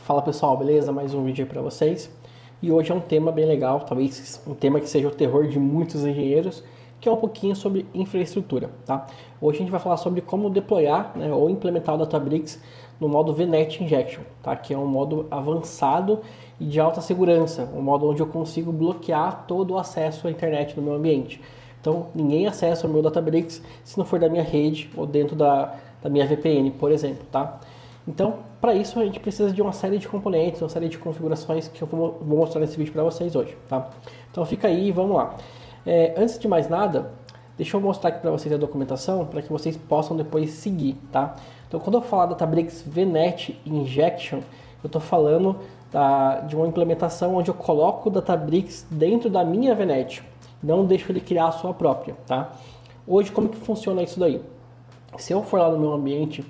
Fala pessoal, beleza? Mais um vídeo aí pra vocês. E hoje é um tema bem legal, talvez um tema que seja o terror de muitos engenheiros, que é um pouquinho sobre infraestrutura, tá? Hoje a gente vai falar sobre como deployar, né, ou implementar o Databricks no modo VNet Injection, tá? Que é um modo avançado e de alta segurança, um modo onde eu consigo bloquear todo o acesso à internet no meu ambiente. Então, ninguém acessa o meu Databricks se não for da minha rede ou dentro da minha VPN, por exemplo, tá? Então, para isso a gente precisa de uma série de componentes, uma série de configurações que eu vou mostrar nesse vídeo para vocês hoje, tá? Então fica aí e vamos lá. Antes de mais nada, deixa eu mostrar aqui para vocês a documentação para que vocês possam depois seguir, tá? Então quando eu falar Databricks VNet Injection, eu estou falando de uma implementação onde eu coloco o Databricks dentro da minha VNet, não deixo ele criar a sua própria, tá? Hoje como que funciona isso daí? Se eu for lá no meu ambiente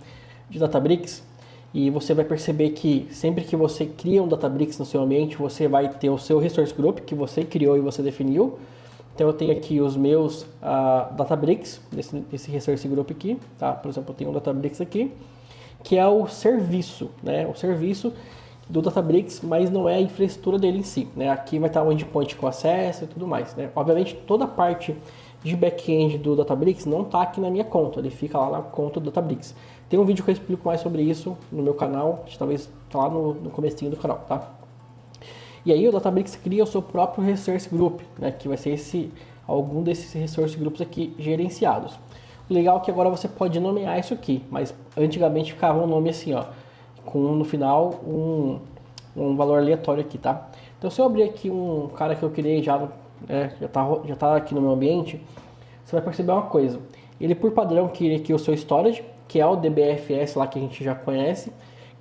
de Databricks, e você vai perceber que sempre que você cria um Databricks no seu ambiente, você vai ter o seu Resource Group que você criou e você definiu. Então eu tenho aqui os meus Databricks, desse Resource Group aqui, tá? Por exemplo, eu tenho um Databricks aqui, que é o serviço, né? O serviço do Databricks, mas não é a infraestrutura dele em si, né? Aqui vai estar o endpoint com acesso e tudo mais, né? Obviamente toda a parte de back-end do Databricks não está aqui na minha conta, ele fica lá na conta do Databricks. Tem um vídeo que eu explico mais sobre isso no meu canal, talvez tá lá no comecinho do canal, tá? E aí o Databricks cria o seu próprio Resource Group, né, que vai ser algum desses Resource Groups aqui gerenciados. O legal é que agora você pode nomear isso aqui, mas antigamente ficava um nome assim, ó, com no final um valor aleatório aqui, tá? Então se eu abrir aqui um cara que eu criei já tá aqui no meu ambiente, você vai perceber uma coisa. Ele por padrão cria aqui o seu storage, que é o DBFS lá que a gente já conhece.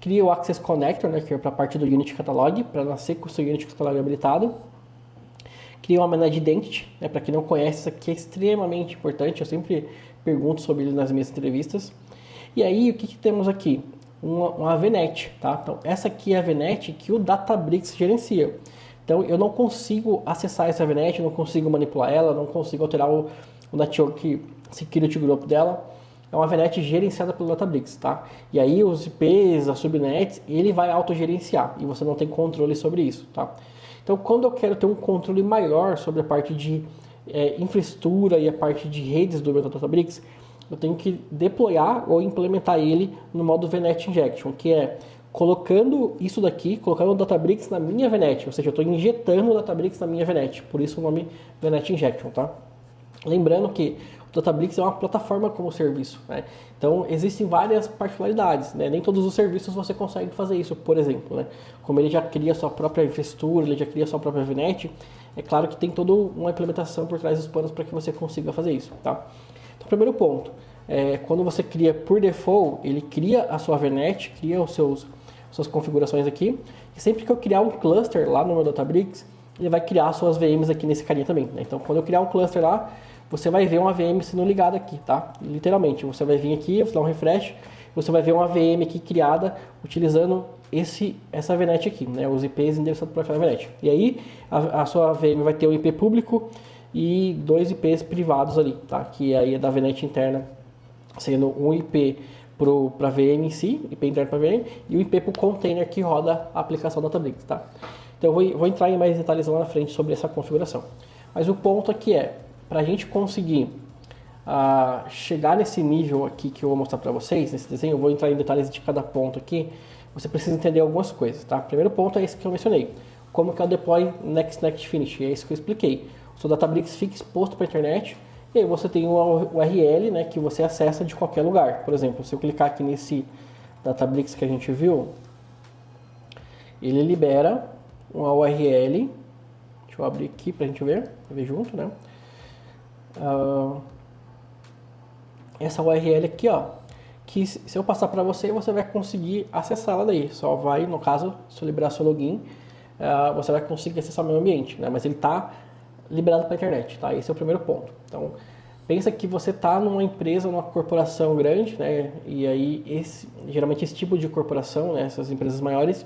Cria o Access Connector, né, que é para a parte do Unity Catalog, para nascer com o seu Unity Catalog habilitado. Cria uma Managed Identity, né, para quem não conhece, isso aqui é extremamente importante, eu sempre pergunto sobre ele nas minhas entrevistas. E aí, o que temos aqui? Uma VNet, tá? Então, essa aqui é a VNet que o Databricks gerencia. Então, eu não consigo acessar essa VNet, não consigo manipular ela, não consigo alterar o Network Security Group dela. É uma VNet gerenciada pelo Databricks, tá? E aí os IPs, as subnets, ele vai autogerenciar e você não tem controle sobre isso, tá? Então, quando eu quero ter um controle maior sobre a parte de infraestrutura e a parte de redes do meu Databricks, eu tenho que deployar ou implementar ele no modo VNet Injection, que é colocando isso daqui, colocando o Databricks na minha VNet, ou seja, eu estou injetando o Databricks na minha VNet, por isso o nome VNet Injection, tá? Lembrando que o Databricks é uma plataforma como serviço, né? Então existem várias particularidades, né? Nem todos os serviços você consegue fazer isso, por exemplo, né? Como ele já cria sua própria infraestrutura, ele já cria sua própria VNet, é claro que tem toda uma implementação por trás dos panos para que você consiga fazer isso, tá? Então, primeiro ponto, quando você cria por default, ele cria a sua VNet, cria suas configurações aqui, e sempre que eu criar um cluster lá no meu Databricks, ele vai criar suas VMs aqui nesse carinha também, né? Então, quando eu criar um cluster lá, você vai ver uma VM sendo ligada aqui, tá? Literalmente, você vai vir aqui, você dá um refresh, você vai ver uma VM aqui criada utilizando essa VNet aqui, né? Os IPs endereçados por aquela VNet. E aí, a sua VM vai ter um IP público e dois IPs privados ali, tá? Que aí é da VNet interna, sendo um IP para a VM em si, IP interno para a VM, e o IP para o container que roda a aplicação Databricks, tá? Então eu vou entrar em mais detalhes lá na frente sobre essa configuração. Mas o ponto aqui para a gente conseguir chegar nesse nível aqui que eu vou mostrar para vocês, nesse desenho, eu vou entrar em detalhes de cada ponto aqui, você precisa entender algumas coisas, tá? O primeiro ponto é esse que eu mencionei, como que é o deploy next finish, é isso que eu expliquei. O seu Databricks fica exposto para a internet, e aí você tem o URL, né, que você acessa de qualquer lugar. Por exemplo, se eu clicar aqui nesse Databricks que a gente viu, ele libera uma URL, deixa eu abrir aqui para a gente ver junto, né? Essa URL aqui, ó, que se eu passar para você, você vai conseguir acessar ela daí. Só vai, no caso, se eu liberar seu login, você vai conseguir acessar o meu ambiente, né? Mas ele está liberado para a internet, tá? Esse é o primeiro ponto. Então, pensa que você está numa empresa, numa corporação grande, né? E aí, geralmente esse tipo de corporação, né? Essas empresas maiores,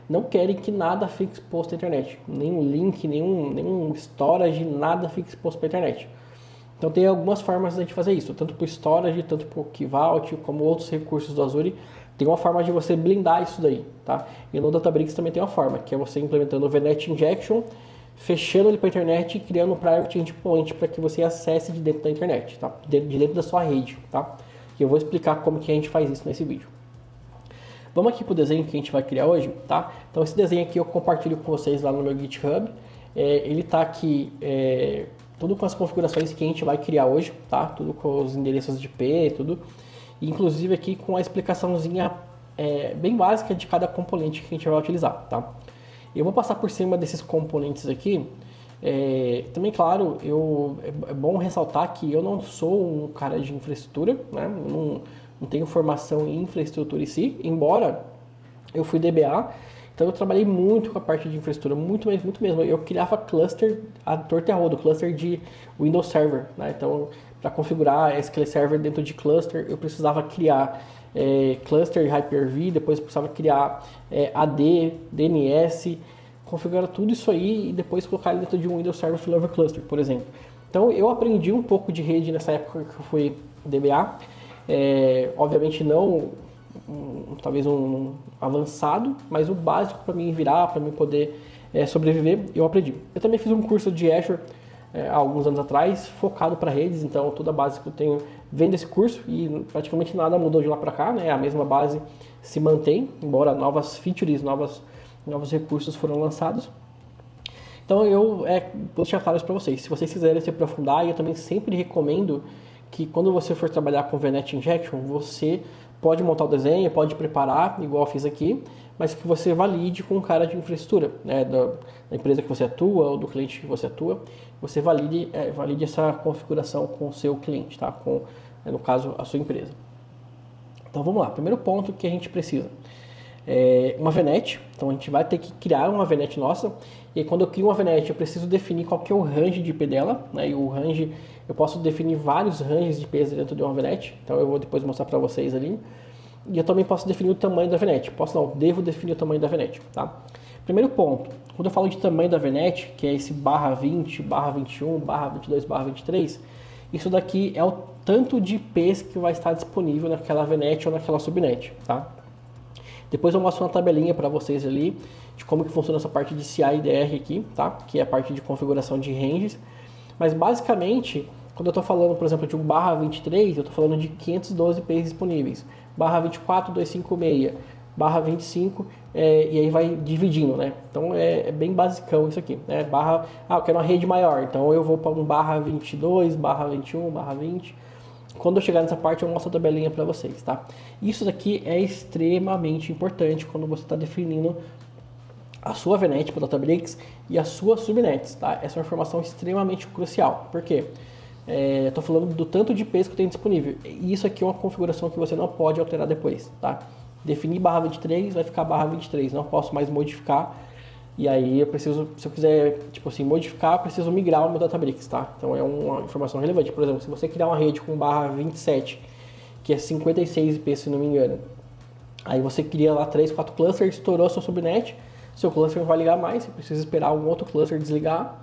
não querem que nada fique exposto à internet. Nenhum link, nenhum storage, nada fique exposto para a internet. Então tem algumas formas de a gente fazer isso, tanto para o storage, tanto para o Key Vault, como outros recursos do Azure, tem uma forma de você blindar isso daí, tá? E no Databricks também tem uma forma, que é você implementando o VNet Injection, fechando ele para a internet e criando um private endpoint para que você acesse de dentro da internet, tá? De dentro da sua rede, tá? E eu vou explicar como que a gente faz isso nesse vídeo. Vamos aqui para o desenho que a gente vai criar hoje, tá? Então esse desenho aqui eu compartilho com vocês lá no meu GitHub. Ele tá aqui tudo com as configurações que a gente vai criar hoje, tá? Tudo com os endereços de IP, tudo. Inclusive aqui com a explicaçãozinha bem básica de cada componente que a gente vai utilizar, tá? Eu vou passar por cima desses componentes aqui. Também, claro, é bom ressaltar que eu não sou um cara de infraestrutura, né? Eu não tenho formação em infraestrutura em si, embora eu fui DBA, então eu trabalhei muito com a parte de infraestrutura, muito mesmo. Eu criava cluster a torta e a rodo, cluster de Windows Server, né? Então, para configurar SQL Server dentro de cluster, eu precisava criar cluster Hyper-V, depois eu precisava criar AD, DNS, configurar tudo isso aí e depois colocar dentro de um Windows Server Failover Cluster, por exemplo. Então, eu aprendi um pouco de rede nessa época que eu fui DBA, obviamente não talvez um avançado, mas o básico para mim virar, para mim poder sobreviver, eu aprendi. Eu também fiz um curso de Azure há alguns anos atrás, focado para redes, então toda a base que eu tenho vem desse curso e praticamente nada mudou de lá para cá, né? A mesma base se mantém, embora novas features, novos recursos foram lançados. Então eu vou deixar claro isso para vocês. Se vocês quiserem se aprofundar, eu também sempre recomendo que quando você for trabalhar com VNet Injection, você pode montar o desenho, pode preparar, igual eu fiz aqui, mas que você valide com um cara de infraestrutura, né, da empresa que você atua ou do cliente que você atua, você valide essa configuração com o seu cliente, tá? No caso, a sua empresa. Então vamos lá, primeiro ponto que a gente precisa. Uma VNet, então a gente vai ter que criar uma VNet nossa, e aí, quando eu crio uma VNet eu preciso definir qual que é o range de IP dela, né? E o range, eu posso definir vários ranges de IPs dentro de uma VNet, então eu vou depois mostrar para vocês ali, e eu também posso definir o tamanho da VNet, devo definir o tamanho da VNet, tá? Primeiro ponto, quando eu falo de tamanho da VNet, que é esse /20, /21, /22, /23, isso daqui é o tanto de IPs que vai estar disponível naquela VNet ou naquela subnet, tá? Depois eu mostro uma tabelinha para vocês ali de como que funciona essa parte de CI e DR aqui, tá? Que é a parte de configuração de ranges. Mas basicamente, quando eu estou falando, por exemplo, de um /23, eu estou falando de 512 IPs disponíveis. /24, 256, /25, e aí vai dividindo, né? Então é bem basicão isso aqui, né? Eu quero uma rede maior, então eu vou para um /22, /21, /20. Quando eu chegar nessa parte eu mostro a tabelinha para vocês, tá? Isso daqui é extremamente importante quando você está definindo a sua VNet para o Databricks e as suas subnets, tá? Essa é uma informação extremamente crucial. Por quê? Estou falando do tanto de IPs que eu tenho disponível. E isso aqui é uma configuração que você não pode alterar depois, tá? Definir /23 vai ficar /23, não posso mais modificar. E aí eu preciso, se eu quiser, tipo assim, modificar, eu preciso migrar o meu Databricks, tá? Então é uma informação relevante. Por exemplo, se você criar uma rede com /27, que é 56 IPs, se não me engano, aí você cria lá 3, 4 clusters, estourou a sua subnet, seu cluster não vai ligar mais, você precisa esperar um outro cluster desligar.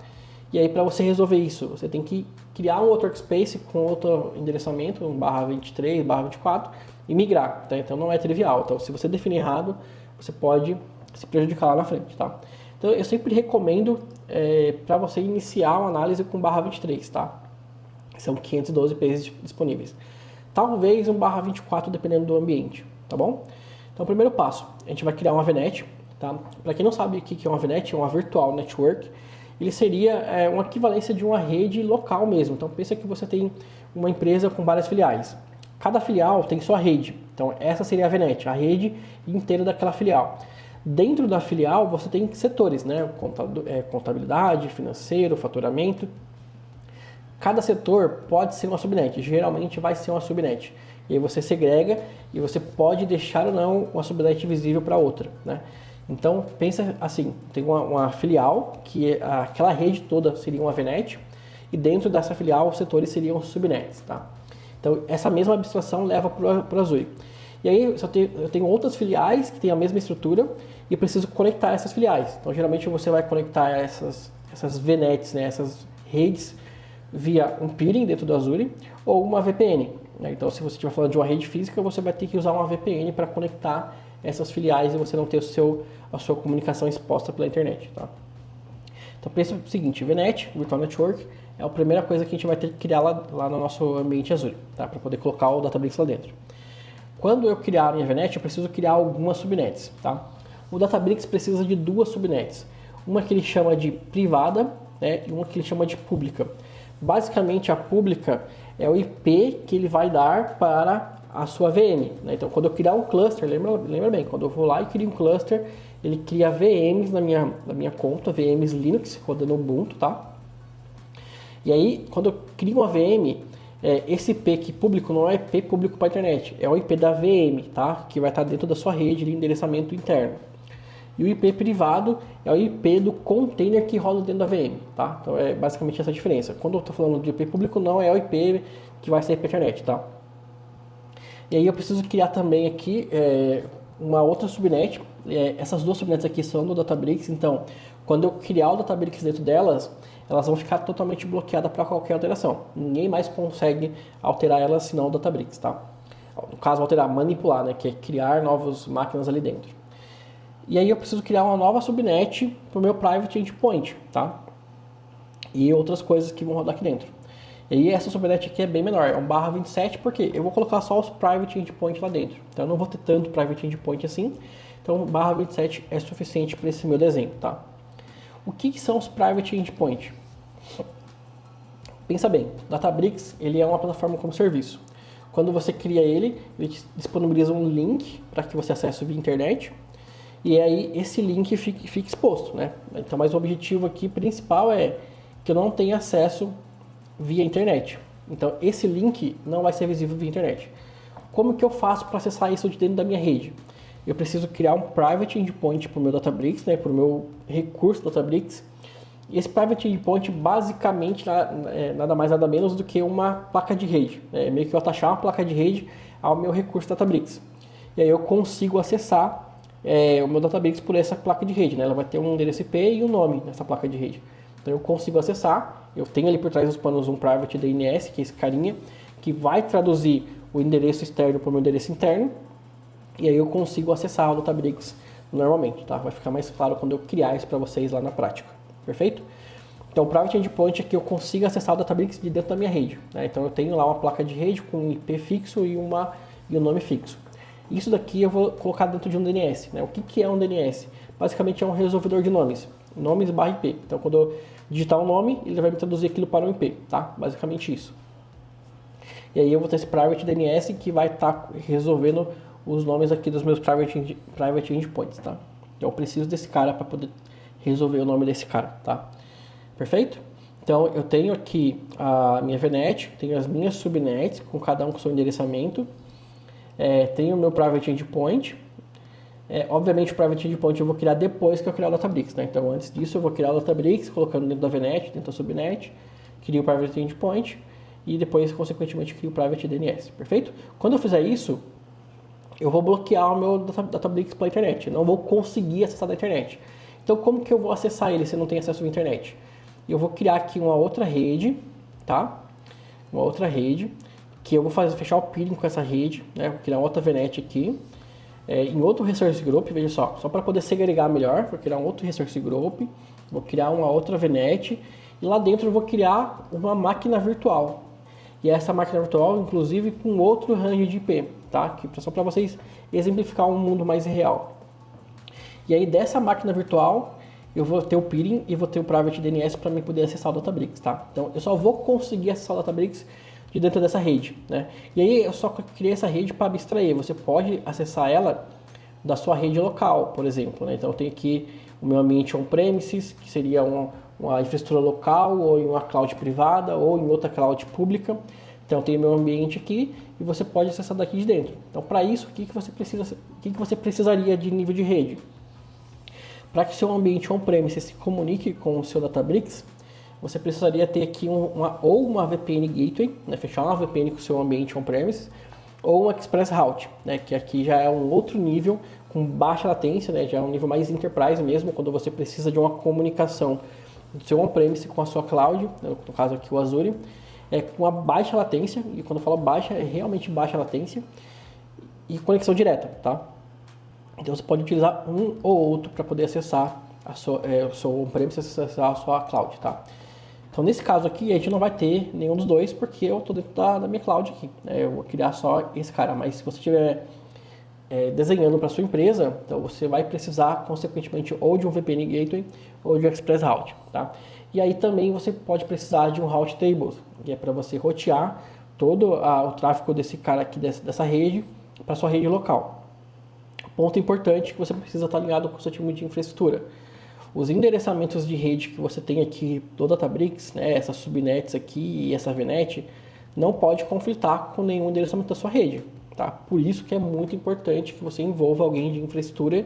E aí para você resolver isso, você tem que criar um outro workspace com outro endereçamento, um /23, /24 e migrar, tá? Então não é trivial. Então se você definir errado, você pode se prejudicar lá na frente, tá? Então eu sempre recomendo para você iniciar uma análise com /23, tá? São 512 IPs disponíveis. Talvez um /24 dependendo do ambiente, tá bom? Então primeiro passo, a gente vai criar uma VNet, tá? Para quem não sabe o que é uma VNet, é uma Virtual Network. Ele seria uma equivalência de uma rede local mesmo. Então pensa que você tem uma empresa com várias filiais. Cada filial tem sua rede. Então essa seria a VNet, a rede inteira daquela filial. Dentro da filial você tem setores, né? Contabilidade, financeiro, faturamento. Cada setor pode ser uma subnet, geralmente vai ser uma subnet. E aí você segrega e você pode deixar ou não uma subnet visível para outra, né? Então pensa assim, tem uma filial que aquela rede toda seria uma VNet e dentro dessa filial os setores seriam subnets, tá? Então essa mesma abstração leva para o Azure. E aí eu tenho outras filiais que têm a mesma estrutura e eu preciso conectar essas filiais. Então geralmente você vai conectar essas VNets, né, essas redes via um peering dentro do Azure ou uma VPN. né? Então, se você estiver falando de uma rede física, você vai ter que usar uma VPN para conectar essas filiais e você não ter a sua comunicação exposta pela internet, tá? Então, pensa o seguinte, VNet, Virtual Network, é a primeira coisa que a gente vai ter que criar lá no nosso ambiente Azure, tá? Para poder colocar o Databricks lá dentro. Quando eu criar a minha VNet, eu preciso criar algumas subnets, tá? O Databricks precisa de duas subnets. Uma que ele chama de privada, né? E uma que ele chama de pública. Basicamente, a pública é o IP que ele vai dar para a sua VM, né? Então, quando eu criar um cluster, lembra bem, quando eu vou lá e crio um cluster, ele cria VMs na minha conta, VMs Linux, rodando Ubuntu, tá? E aí, quando eu crio uma VM, esse IP aqui público não é IP público para a internet, é o IP da VM, tá? Que vai estar dentro da sua rede de endereçamento interno. E o IP privado é o IP do container que roda dentro da VM, tá? Então é basicamente essa a diferença. Quando eu estou falando de IP público, não é o IP que vai sair para a internet, tá? E aí eu preciso criar também aqui uma outra subnet. Essas duas subnets aqui são do Databricks, então quando eu criar o Databricks dentro delas, elas vão ficar totalmente bloqueadas para qualquer alteração. Ninguém mais consegue alterar elas senão o Databricks, tá? No caso, alterar, manipular, né? Que é criar novas máquinas ali dentro. E aí eu preciso criar uma nova subnet para o meu Private Endpoint, tá? E outras coisas que vão rodar aqui dentro. E aí essa subnet aqui é bem menor, é um /27, porque eu vou colocar só os Private Endpoint lá dentro. Então eu não vou ter tanto Private Endpoint assim. Então /27 é suficiente para esse meu desenho, tá? O que são os Private Endpoint? Pensa bem, Databricks ele é uma plataforma como serviço. Quando você cria ele te disponibiliza um link para que você acesse via internet. E aí esse link fica exposto, né? Então, mas o objetivo aqui principal é que eu não tenha acesso via internet. Então, esse link não vai ser visível via internet. Como que eu faço para acessar isso de dentro da minha rede? Eu preciso criar um Private Endpoint para o meu Databricks, né? Para o meu recurso Databricks. E esse Private Endpoint, basicamente, nada mais nada menos do que uma placa de rede. É meio que eu atachar uma placa de rede ao meu recurso Databricks. E aí eu consigo acessar o meu Databricks por essa placa de rede, né? Ela vai ter um endereço IP e um nome nessa placa de rede. Então eu consigo acessar, eu tenho ali por trás dos panos um Private DNS, que é esse carinha, que vai traduzir o endereço externo para o meu endereço interno, e aí eu consigo acessar o Databricks normalmente, tá? Vai ficar mais claro quando eu criar isso para vocês lá na prática, perfeito? Então o Private Endpoint é que eu consigo acessar o Databricks de dentro da minha rede, né? Então eu tenho lá uma placa de rede com um IP fixo e um nome fixo. Isso daqui eu vou colocar dentro de um DNS, né? O que é um DNS? Basicamente é um resolvedor de nomes /IP. Então quando eu digitar um nome, ele vai me traduzir aquilo para um IP, tá? Basicamente isso. E aí eu vou ter esse Private DNS que vai estar resolvendo os nomes aqui dos meus Private Endpoints, tá? Então eu preciso desse cara para poder resolver o nome desse cara, tá? Perfeito? Então eu tenho aqui a minha VNet, tenho as minhas subnets, com cada um com seu endereçamento. Tenho o meu Private Endpoint. Obviamente o Private Endpoint eu vou criar depois que eu criar o Databricks, né? Então antes disso eu vou criar o Databricks, colocando dentro da VNet, dentro da subnet, crio o Private Endpoint e depois consequentemente crio o Private DNS, perfeito? Quando eu fizer isso, eu vou bloquear o meu Databricks pela internet, eu não vou conseguir acessar da internet. Então como que eu vou acessar ele se eu não tenho acesso à internet? Eu vou criar aqui uma outra rede, tá? Uma outra rede, que eu vou fechar o peering com essa rede, né? Vou criar outra VNet aqui, em outro resource group, veja só para poder segregar melhor, vou criar um outro resource group, vou criar uma outra VNet, e lá dentro eu vou criar uma máquina virtual. E essa máquina virtual, inclusive, com outro range de IP, tá? Só para vocês exemplificar um mundo mais real. E aí dessa máquina virtual, eu vou ter o peering e vou ter o Private DNS para mim poder acessar o Databricks, tá? Então eu só vou conseguir acessar o Databricks de dentro dessa rede, né? E aí eu só criei essa rede para abstrair. Você pode acessar ela da sua rede local, por exemplo, né? Então eu tenho aqui o meu ambiente on-premises, que seria uma infraestrutura local, ou em uma cloud privada, ou em outra cloud pública. Então eu tenho meu ambiente aqui e você pode acessar daqui de dentro. Então para isso, o que você precisaria de nível de rede? Para que o seu ambiente on-premises se comunique com o seu Databricks, você precisaria ter aqui uma VPN Gateway, né, fechar uma VPN com o seu ambiente on-premises, ou um Express Route, né, que aqui já é um outro nível com baixa latência, né, já é um nível mais enterprise mesmo, quando você precisa de uma comunicação do seu on-premise com a sua cloud, no caso aqui o Azure, com a baixa latência, e quando eu falo baixa, é realmente baixa latência, e conexão direta, tá? Então você pode utilizar um ou outro para poder acessar o seu on-premise, acessar a sua cloud, tá? Então nesse caso aqui a gente não vai ter nenhum dos dois porque eu estou dentro da minha cloud aqui, né? Eu vou criar só esse cara, mas se você estiver desenhando para sua empresa, então você vai precisar consequentemente ou de um VPN Gateway ou de um Express Route, tá? E aí também você pode precisar de um Route Tables, que é para você rotear todo o tráfego desse cara aqui dessa rede para sua rede local. Ponto importante que você precisa estar alinhado com o seu time de infraestrutura. Os endereçamentos de rede que você tem aqui do Databricks, né, essas subnets aqui e essa VNet, não pode conflitar com nenhum endereçamento da sua rede. Tá? Por isso que é muito importante que você envolva alguém de infraestrutura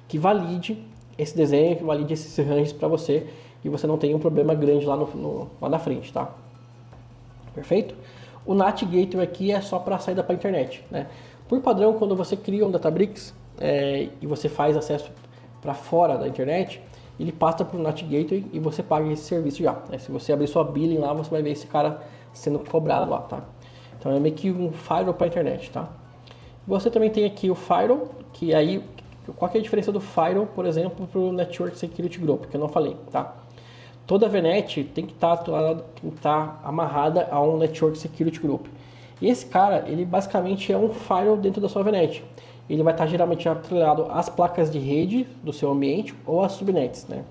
que valide esse desenho, que valide esses ranges para você e você não tenha um problema grande lá na frente. Tá? Perfeito? O NAT Gateway aqui é só para a saída para a internet. Né? Por padrão, quando você cria um Databricks e você faz acesso para fora da internet, ele passa para o NAT Gateway e você paga esse serviço já. Né? Se você abrir sua billing lá, você vai ver esse cara sendo cobrado lá. Tá? Então é meio que um firewall para a internet. Tá? Você também tem aqui o firewall, que aí, qual que é a diferença do firewall, por exemplo, para o Network Security Group, que eu não falei. Tá? Toda VNet tem que estar amarrada a um Network Security Group. E esse cara, ele basicamente é um firewall dentro da sua VNet. Ele vai estar geralmente atrelado às placas de rede do seu ambiente ou às subnets, né?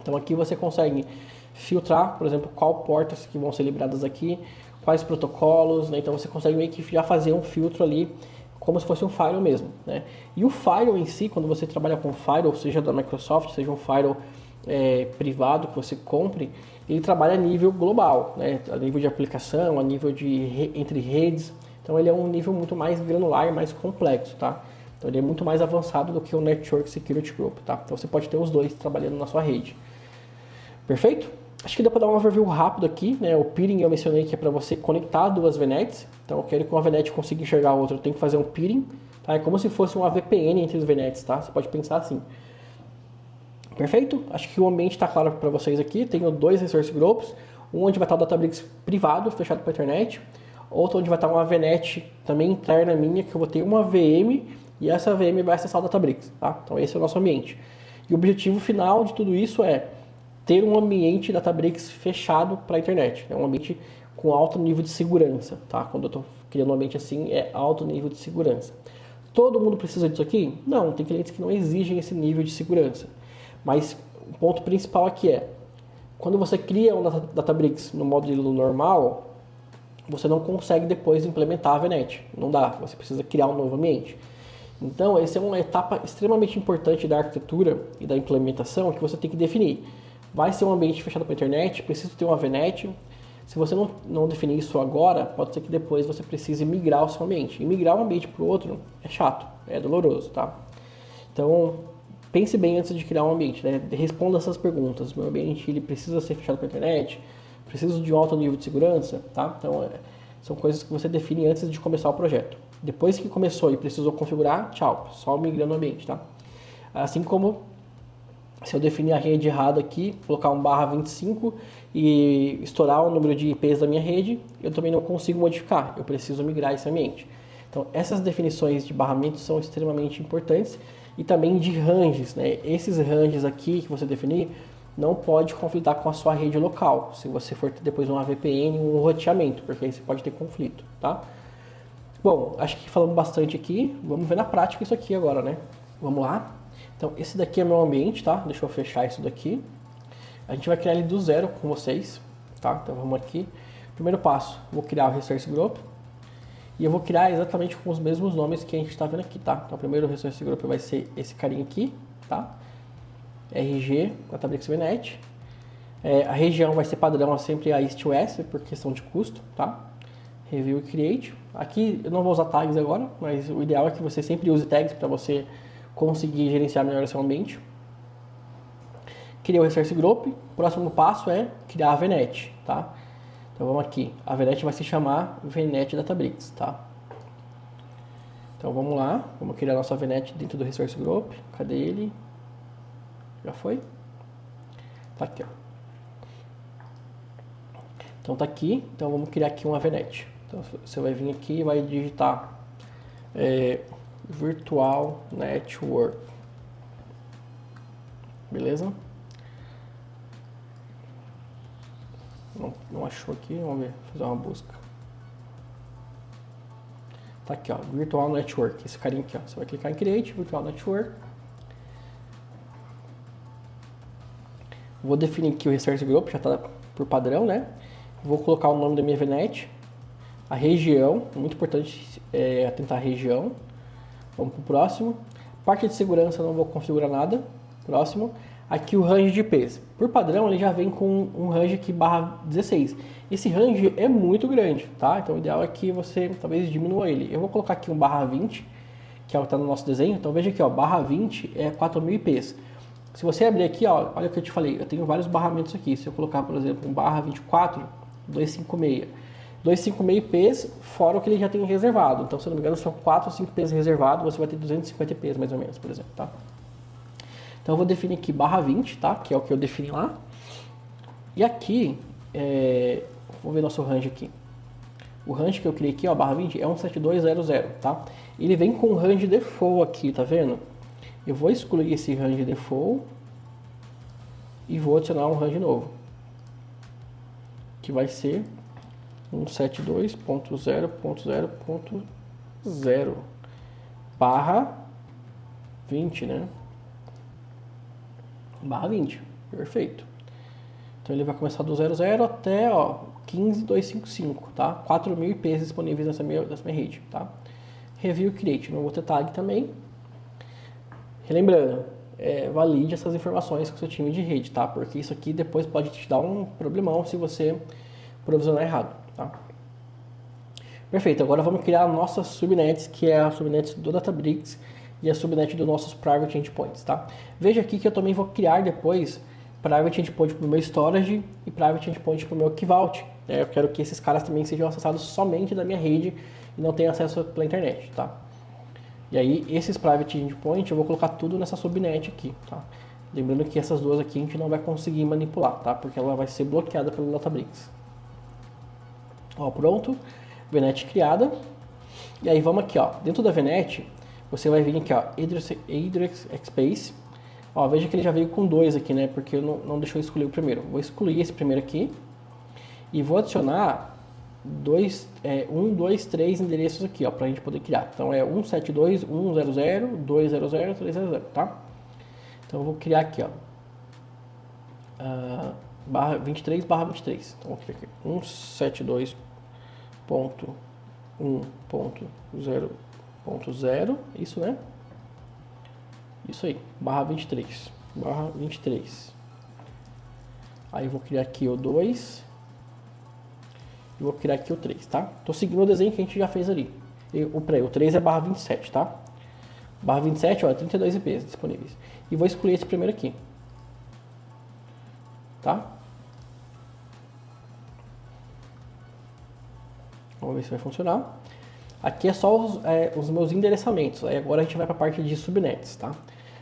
Então aqui você consegue filtrar, por exemplo, qual portas que vão ser liberadas aqui, quais protocolos, né? Então você consegue meio que já fazer um filtro ali, como se fosse um firewall mesmo, né? E o firewall em si, quando você trabalha com firewall, seja da Microsoft, seja um firewall privado que você compre, ele trabalha a nível global, né? A nível de aplicação, a nível de entre redes. Então ele é um nível muito mais granular e mais complexo, tá? Então ele é muito mais avançado do que o Network Security Group, tá? Então você pode ter os dois trabalhando na sua rede. Perfeito? Acho que dá para dar um overview rápido aqui, né? O peering eu mencionei que é para você conectar duas VNets. Então eu quero que uma VNet consiga enxergar a outra, eu tenho que fazer um peering, tá? É como se fosse uma VPN entre as VNets, tá? Você pode pensar assim. Perfeito? Acho que o ambiente está claro para vocês aqui. Tenho dois resource groups, um onde vai estar o Databricks privado, fechado para a internet, outro onde vai estar uma VNet também interna minha, que eu vou ter uma VM e essa VM vai acessar o Databricks, tá? Então esse é o nosso ambiente. E o objetivo final de tudo isso é ter um ambiente Databricks fechado para a internet. É um ambiente com alto nível de segurança, tá? Quando eu estou criando um ambiente assim, é alto nível de segurança. Todo mundo precisa disso aqui? Não, tem clientes que não exigem esse nível de segurança. Mas o ponto principal aqui é, quando você cria um Databricks no módulo normal, você não consegue depois implementar a VNet. Não dá, você precisa criar um novo ambiente. Então, essa é uma etapa extremamente importante da arquitetura e da implementação que você tem que definir. Vai ser um ambiente fechado para a internet, precisa ter uma VNet. Se você não definir isso agora, pode ser que depois você precise migrar o seu ambiente. E migrar um ambiente para o outro é chato, é doloroso, tá? Então, pense bem antes de criar um ambiente, né? Responda essas perguntas. Meu ambiente ele precisa ser fechado para a internet? Preciso de um alto nível de segurança? Tá? Então, são coisas que você define antes de começar o projeto. Depois que começou e precisou configurar, tchau, só migrando o ambiente, tá? Assim como se eu definir a rede errada aqui, colocar um /25 e estourar o número de IPs da minha rede, eu também não consigo modificar, eu preciso migrar esse ambiente. Então, essas definições de barramentos são extremamente importantes e também de ranges, né? Esses ranges aqui que você definir não pode conflitar com a sua rede local, se você for ter depois uma VPN, um roteamento, porque aí você pode ter conflito, tá? Bom, acho que falamos bastante aqui, vamos ver na prática isso aqui agora, né? Vamos lá? Então, esse daqui é meu ambiente, tá? Deixa eu fechar isso daqui. A gente vai criar ele do zero com vocês, tá? Então, vamos aqui. Primeiro passo, vou criar o Resource Group. E eu vou criar exatamente com os mesmos nomes que a gente está vendo aqui, tá? Então, o primeiro Resource Group vai ser esse carinha aqui, tá? RG, Databricks VNet. A região vai ser padrão, sempre a East-West, por questão de custo, tá? Review e Create. Aqui eu não vou usar tags agora, mas o ideal é que você sempre use tags para você conseguir gerenciar melhor o seu ambiente. Criei o Resource Group. O próximo passo é criar a VNet, tá? Então vamos aqui. A VNet vai se chamar VNet Databricks, tá? Então vamos lá. Vamos criar a nossa VNet dentro do Resource Group. Cadê ele? Já foi? Tá aqui, ó. Então tá aqui, então vamos criar aqui uma VNet. Então você vai vir aqui e vai digitar Virtual Network. Beleza? Não achou aqui, vamos ver, fazer uma busca. Tá aqui, ó, Virtual Network, esse carinha aqui, ó. Você vai clicar em Create, Virtual Network. Vou definir aqui o Research Group, já está por padrão, né? Vou colocar o nome da minha VNet, a região, muito importante atentar a região. Vamos para o próximo. Parte de segurança, não vou configurar nada. Próximo. Aqui o range de IPs. Por padrão, ele já vem com um range aqui /16. Esse range é muito grande, tá? Então o ideal é que você talvez diminua ele. Eu vou colocar aqui um /20, que é o que está no nosso desenho. Então veja aqui, ó, /20 é 4.000 IPs. Se você abrir aqui, ó, olha o que eu te falei, eu tenho vários barramentos aqui. Se eu colocar, por exemplo, um /24, 256. 256 IPs, fora o que ele já tem reservado. Então, se eu não me engano, são 4 ou 5 IPs reservados, você vai ter 250 IPs mais ou menos, por exemplo, tá? Então, eu vou definir aqui /20, tá? Que é o que eu defini lá. E aqui, vamos ver nosso range aqui. O range que eu criei aqui, ó, /20, é 172.0.0, tá? Ele vem com o range default aqui, tá vendo? Eu vou excluir esse range default e vou adicionar um range novo, que vai ser 172.0.0.0 /20, né? /20, perfeito. Então ele vai começar do 00 até, ó, 15.255, tá? 4.000 IPs disponíveis nessa minha rede, tá? Review Create, não vou ter tag também. Relembrando, valide essas informações com o seu time de rede, tá? Porque isso aqui depois pode te dar um problemão se você provisionar errado, tá? Perfeito, agora vamos criar nossas subnets, que é a subnet do Databricks e a subnet dos nossos Private Endpoints, tá? Veja aqui que eu também vou criar depois Private Endpoint para o meu Storage e Private Endpoint para o meu Key Vault. Eu quero que esses caras também sejam acessados somente da minha rede e não tenham acesso pela internet, tá? E aí, esses Private Endpoint eu vou colocar tudo nessa subnet aqui, tá? Lembrando que essas duas aqui a gente não vai conseguir manipular, tá? Porque ela vai ser bloqueada pelo Databricks. Ó, pronto. VNet criada. E aí, vamos aqui, ó. Dentro da VNet, você vai vir aqui, ó, Address Space. Ó, veja que ele já veio com 2 aqui, né? Porque não deixou eu excluir o primeiro. Vou excluir esse primeiro aqui. E vou adicionar 2, 3 endereços aqui, ó, pra gente poder criar. Então é 172.1.0.0, 2.0.0, 3.0.0, tá? Então eu vou criar aqui, ó, 23/23. Então vou criar aqui 172.1.0.0, isso, né? Isso aí, /23. Aí eu vou criar aqui o 2. E vou criar aqui o 3, tá? Tô seguindo o desenho que a gente já fez ali. O 3 é /27, tá? /27, ó, 32 IPs disponíveis. E vou excluir esse primeiro aqui. Tá? Vamos ver se vai funcionar. Aqui é só os meus endereçamentos. Aí agora a gente vai para a parte de subnets, tá?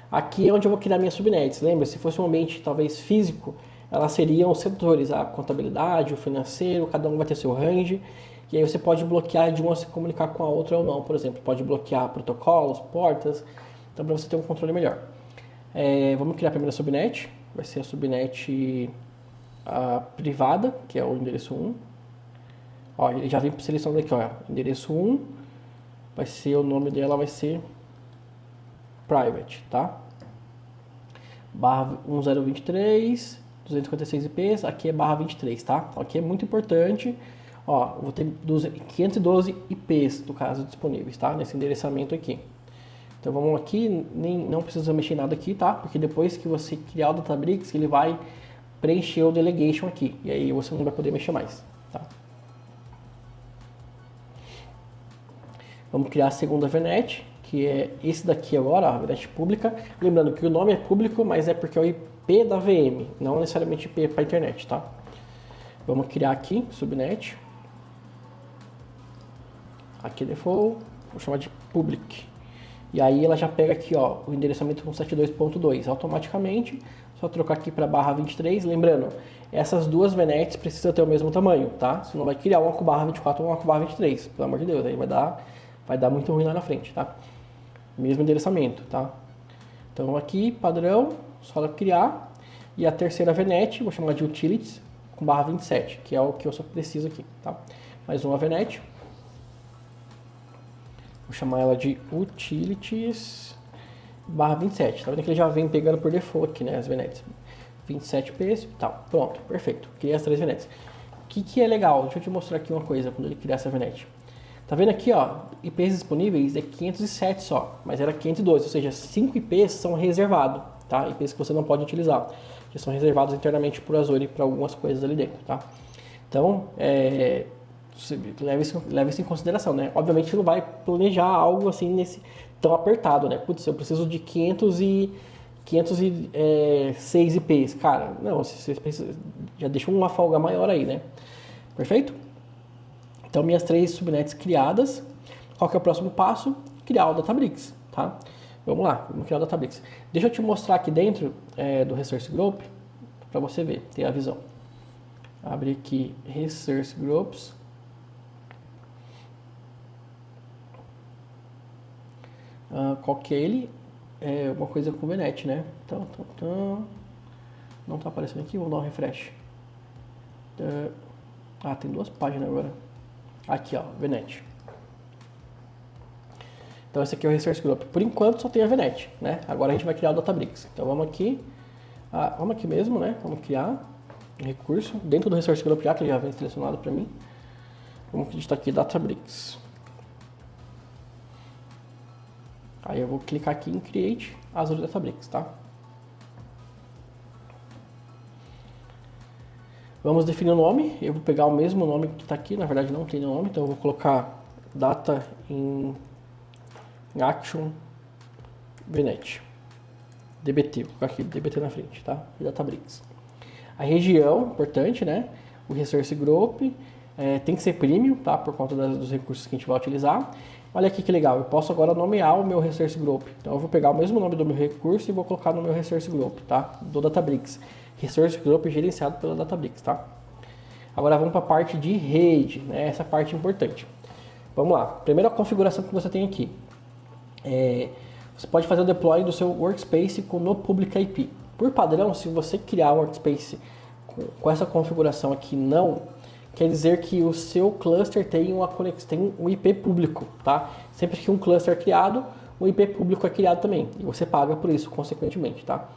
Aqui é onde eu vou criar minhas subnets. Lembra? Se fosse um ambiente talvez físico, elas seriam os setores, a contabilidade, o financeiro, cada um vai ter seu range, e aí você pode bloquear de uma se comunicar com a outra ou não, por exemplo, pode bloquear protocolos, portas, então para você ter um controle melhor. Vamos criar a primeira subnet, vai ser a subnet privada, que é o endereço 1. Ó, ele já vem selecionando aqui, ó, endereço 1, vai ser, o nome dela vai ser private, tá? /1023, 256 IPs, aqui é /23, tá? Aqui é muito importante, ó, eu vou ter 512 IPs, no caso, disponíveis, tá? Nesse endereçamento aqui. Então vamos aqui, não precisa mexer nada aqui, tá? Porque depois que você criar o Databricks, ele vai preencher o delegation aqui, e aí você não vai poder mexer mais, tá? Vamos criar a segunda VNet, que é esse daqui agora, a VNet pública. Lembrando que o nome é público, mas é porque é o IP da VM, não necessariamente IP para a internet, tá? Vamos criar aqui, subnet. Aqui default, vou chamar de public. E aí ela já pega aqui, ó, o endereçamento 172.2 automaticamente. só trocar aqui para barra 23, lembrando, essas duas VNets precisam ter o mesmo tamanho, tá? Você não vai criar uma com barra 24 ou uma com barra 23, pelo amor de Deus, aí vai dar muito ruim lá na frente, tá? Mesmo endereçamento, tá? Então aqui, padrão, só criar, e a terceira VNet, vou chamar de utilities, com barra 27, que é o que eu só preciso aqui, tá? Mais uma VNet, vou chamar ela de utilities barra 27, tá vendo que ele já vem pegando por default aqui, né, as VNets. 27p, tal, pronto, perfeito, criei as três VNets. O que é legal? Deixa eu te mostrar aqui uma coisa quando ele criar essa VNet. Tá vendo aqui, ó, IPs disponíveis é 507 só, mas era 512, ou seja, 5 IPs são reservados, tá? IPs que você não pode utilizar, que são reservados internamente por Azure para algumas coisas ali dentro, tá? Então, leve isso em consideração, né? Obviamente você não vai planejar algo assim nesse tão apertado, né? Putz, eu preciso de 506 IPs, cara, não, você precisa, já deixa uma folga maior aí, né? Perfeito? Então, minhas três subnets criadas. Qual que é o próximo passo? Criar o Databricks, tá? Vamos lá, vamos criar o Databricks. Deixa eu te mostrar aqui dentro do Resource Group, para você ver, ter a visão. Abre aqui Resource Groups. Qual que é ele? É uma coisa com VNet, né? Então, não está aparecendo aqui, vou dar um refresh. Tem duas páginas agora. Aqui, ó, VNet. Então esse aqui é o Resource Group. Por enquanto só tem a VNet, né? Agora a gente vai criar o Databricks. Então vamos aqui mesmo, né? Vamos criar um recurso dentro do Resource Group já, que ele já vem selecionado para mim. Vamos digitar aqui Databricks. Aí eu vou clicar aqui em Create Azure Databricks, tá? Vamos definir o nome. Eu vou pegar o mesmo nome que está aqui. Na verdade não tem nome, então eu vou colocar Data in Action VNet. DBT, vou colocar aqui DBT na frente, tá? E Databricks. A região, importante, né? O Resource Group tem que ser premium, tá? Por conta dos recursos que a gente vai utilizar. Olha aqui que legal, eu posso agora nomear o meu Resource Group. Então eu vou pegar o mesmo nome do meu recurso e vou colocar no meu Resource Group, tá? Do Databricks. Resource Group gerenciado pela Databricks, tá? Agora vamos para a parte de rede, né? Essa parte é importante. Vamos lá, primeira configuração que você tem aqui. Você pode fazer o deploy do seu workspace no public IP. Por padrão, se você criar um workspace com essa configuração aqui não, quer dizer que o seu cluster tem um IP público, tá? Sempre que um cluster é criado, um IP público é criado também. E você paga por isso, consequentemente, tá?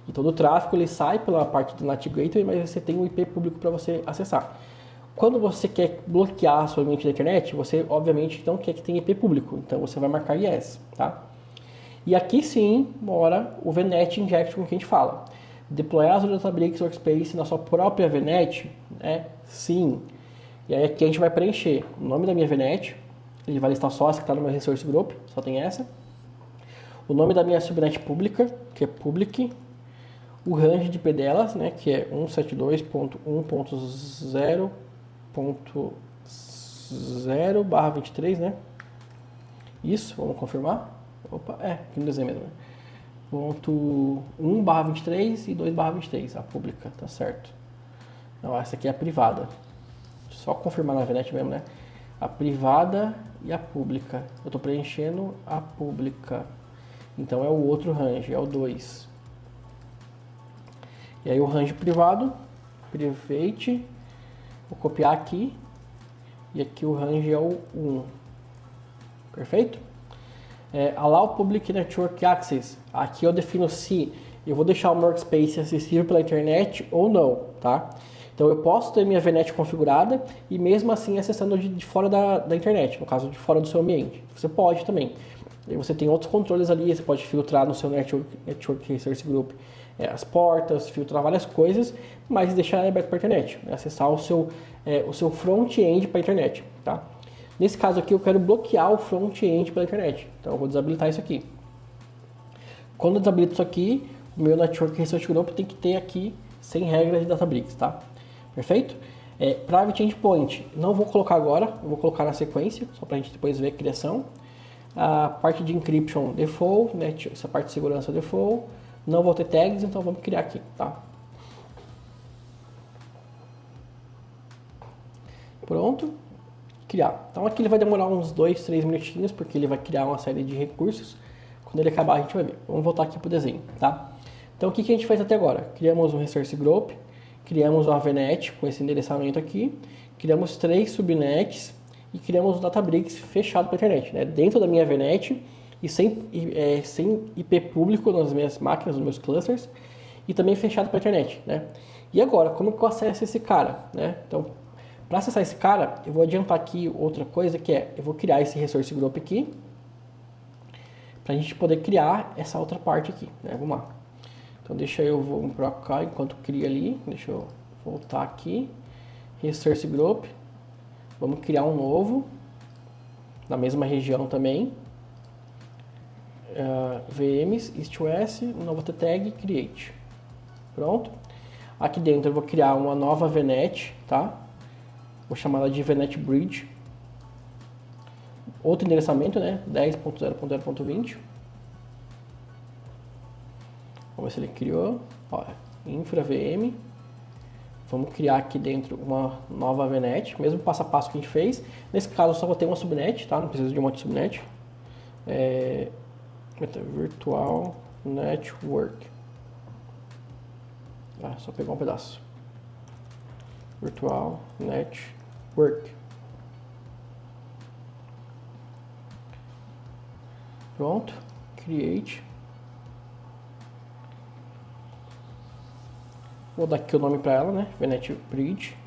E todo o tráfego ele sai pela parte do NAT Gateway, mas você tem um IP público para você acessar. Quando você quer bloquear a sua ambiente da internet, você obviamente não quer que tenha IP público, então você vai marcar yes, tá? E aqui sim mora o VNet Injection que a gente fala. Deployar Azure Databricks Workspace na sua própria VNet, né? Sim. E aí aqui a gente vai preencher o nome da minha VNet, ele vai listar só as que está no meu Resource Group, só tem essa. O nome da minha subnet pública, que é public. O range de IP delas, né, que é 172.1.0.0/23, né? Isso, vamos confirmar. Opa, aqui no desenho mesmo, né? Ponto 1/23 e 2/23, a pública, tá certo. Não, essa aqui é a privada. Só confirmar na VNet mesmo, né? A privada e a pública. Eu estou preenchendo a pública. Então é o outro range, é o 2. E aí o range privado, private, vou copiar aqui. E aqui o range é o 1. Perfeito? Allow Public Network Access. Aqui eu defino se eu vou deixar o meu workspace acessível pela internet ou não, tá? Então eu posso ter minha VNet configurada e mesmo assim acessando de fora da internet, no caso de fora do seu ambiente. Você pode também. E você tem outros controles ali, você pode filtrar no seu Network Resource Group as portas, filtrar várias coisas, mas deixar aberto para a internet, acessar o seu front-end para a internet, tá? Nesse caso aqui eu quero bloquear o front-end pela internet, então eu vou desabilitar isso aqui. Quando eu desabilito isso aqui, o meu Network Resource Group tem que ter aqui sem regras de Databricks, tá? Perfeito? Private Endpoint, não vou colocar agora, eu vou colocar na sequência, só para a gente depois ver a criação. A parte de encryption default, né? Essa parte de segurança default. Não vou ter tags, então vamos criar aqui, tá? Pronto. Criar. Então aqui ele vai demorar uns 2, 3 minutinhos, porque ele vai criar uma série de recursos. Quando ele acabar, a gente vai ver. Vamos voltar aqui para o desenho, tá? Então o que a gente fez até agora? Criamos um Resource Group, criamos uma VNet com esse endereçamento aqui, criamos 3 subnets e criamos um Databricks fechado para a internet, né? Dentro da minha VNet e sem IP público nas minhas máquinas, nos meus clusters, e também fechado para a internet, né? E agora, como que eu acesso esse cara, né? Então, para acessar esse cara, eu vou adiantar aqui outra coisa, que é, eu vou criar esse Resource Group aqui, para a gente poder criar essa outra parte aqui, né? Vamos lá. Então, deixa eu vou para cá enquanto cria ali, deixa eu voltar aqui, Resource Group, vamos criar um novo, na mesma região também, VMs, east-west, nova tag, create. Pronto. Aqui dentro eu vou criar uma nova VNet, tá? Vou chamar ela de VNet Bridge. Outro endereçamento, né? 10.0.0.20. Vamos ver se ele criou. Ó, infra VM. Vamos criar aqui dentro uma nova VNet, mesmo passo a passo que a gente fez. Nesse caso eu só vou ter uma subnet, tá? Não preciso de um monte de subnet. Virtual Network. Só pegar um pedaço. Virtual Network. Pronto. Create. Vou dar aqui o nome para ela, né? VNet Bridge.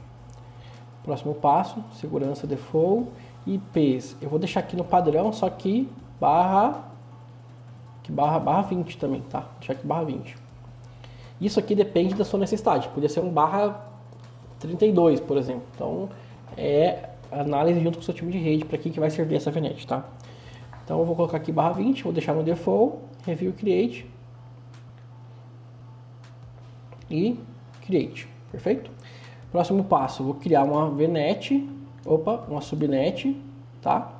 Próximo passo, segurança default. IPs. Eu vou deixar aqui no padrão, só que barra 20 também, tá? Vou deixar aqui barra 20. Isso aqui depende da sua necessidade. Podia ser um barra 32, por exemplo. Então, é análise junto com o seu time de rede para que vai servir essa VNet, tá? Então, eu vou colocar aqui barra 20, vou deixar no default, review create e create, perfeito? Próximo passo, vou criar uma VNet, uma subnet, tá?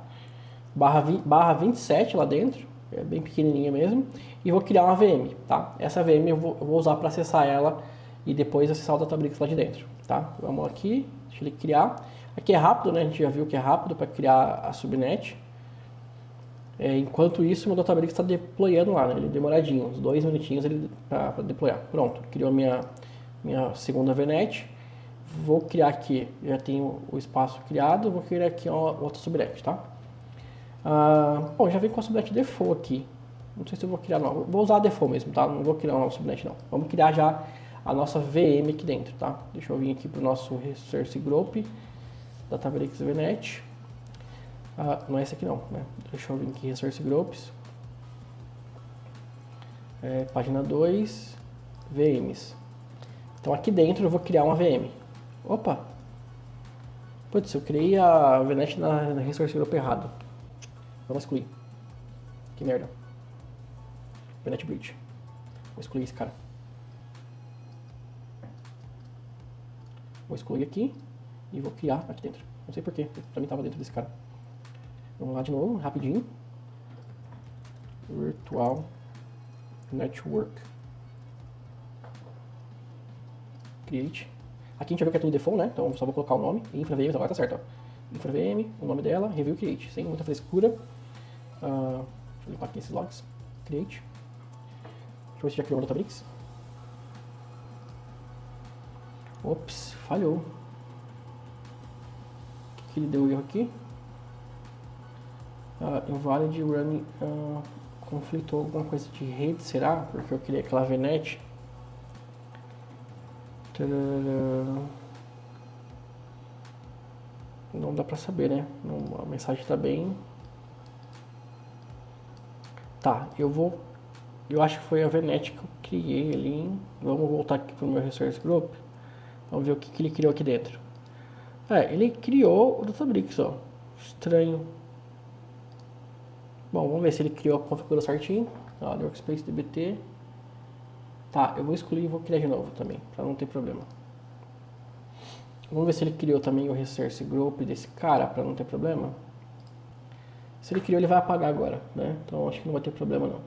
Barra 27 lá dentro, é bem pequenininha mesmo, e vou criar uma VM, tá? Essa VM eu vou usar para acessar ela e depois acessar o Databricks lá de dentro, tá? Vamos aqui, deixa ele criar. Aqui é rápido, né? A gente já viu que é rápido para criar a subnet. Enquanto isso, meu Databricks está deployando lá, né? Ele é demoradinho, uns 2 minutinhos para deployar. Pronto, criou a minha segunda VNet. Vou criar aqui, já tenho o espaço criado, vou criar aqui outra subnet, tá? Bom, já vem com a subnet default aqui. Não sei se eu vou criar nova. Vou usar a default mesmo, tá? Não vou criar uma nova subnet, não. Vamos criar já a nossa VM aqui dentro, tá? Deixa eu vir aqui para o nosso Resource Group, Databricks VNet. Não é esse aqui não, né? Deixa eu vir aqui, Resource Groups. Página 2, VMs. Então aqui dentro eu vou criar uma VM. Opa! Putz, eu criei a VNet na Resource Group errado. Vamos excluir. Que merda. VNet Bridge. Vou excluir esse cara. Vou excluir aqui e vou criar aqui dentro. Não sei porquê, pra mim estava dentro desse cara. Vamos lá de novo, rapidinho. Virtual Network. Create. Aqui a gente já viu que é tudo default, né? Então só vou colocar o nome. Infra VM, agora tá certo, ó. Infra VM, o nome dela, Review Create. Sem muita frescura. Deixa eu limpar aqui esses logs. Create. Deixa eu ver se já criou o Databricks. Ops, falhou. O que ele deu erro aqui? Invalid running, conflitou alguma coisa de rede, será? Porque eu queria aquela VNet. Não dá pra saber, né? A mensagem tá bem. Tá, eu acho que foi a VNet que eu criei ali. Vamos voltar aqui pro meu Resource Group. Vamos ver o que ele criou aqui dentro. Ele criou o Databricks, ó. Estranho. Bom, vamos ver se ele criou, configurou certinho. Workspace DBT. Tá, eu vou excluir e vou criar de novo também, para não ter problema. Vamos ver se ele criou também o Resource Group desse cara, para não ter problema. Se ele criou, ele vai apagar agora, né? Então acho que não vai ter problema não.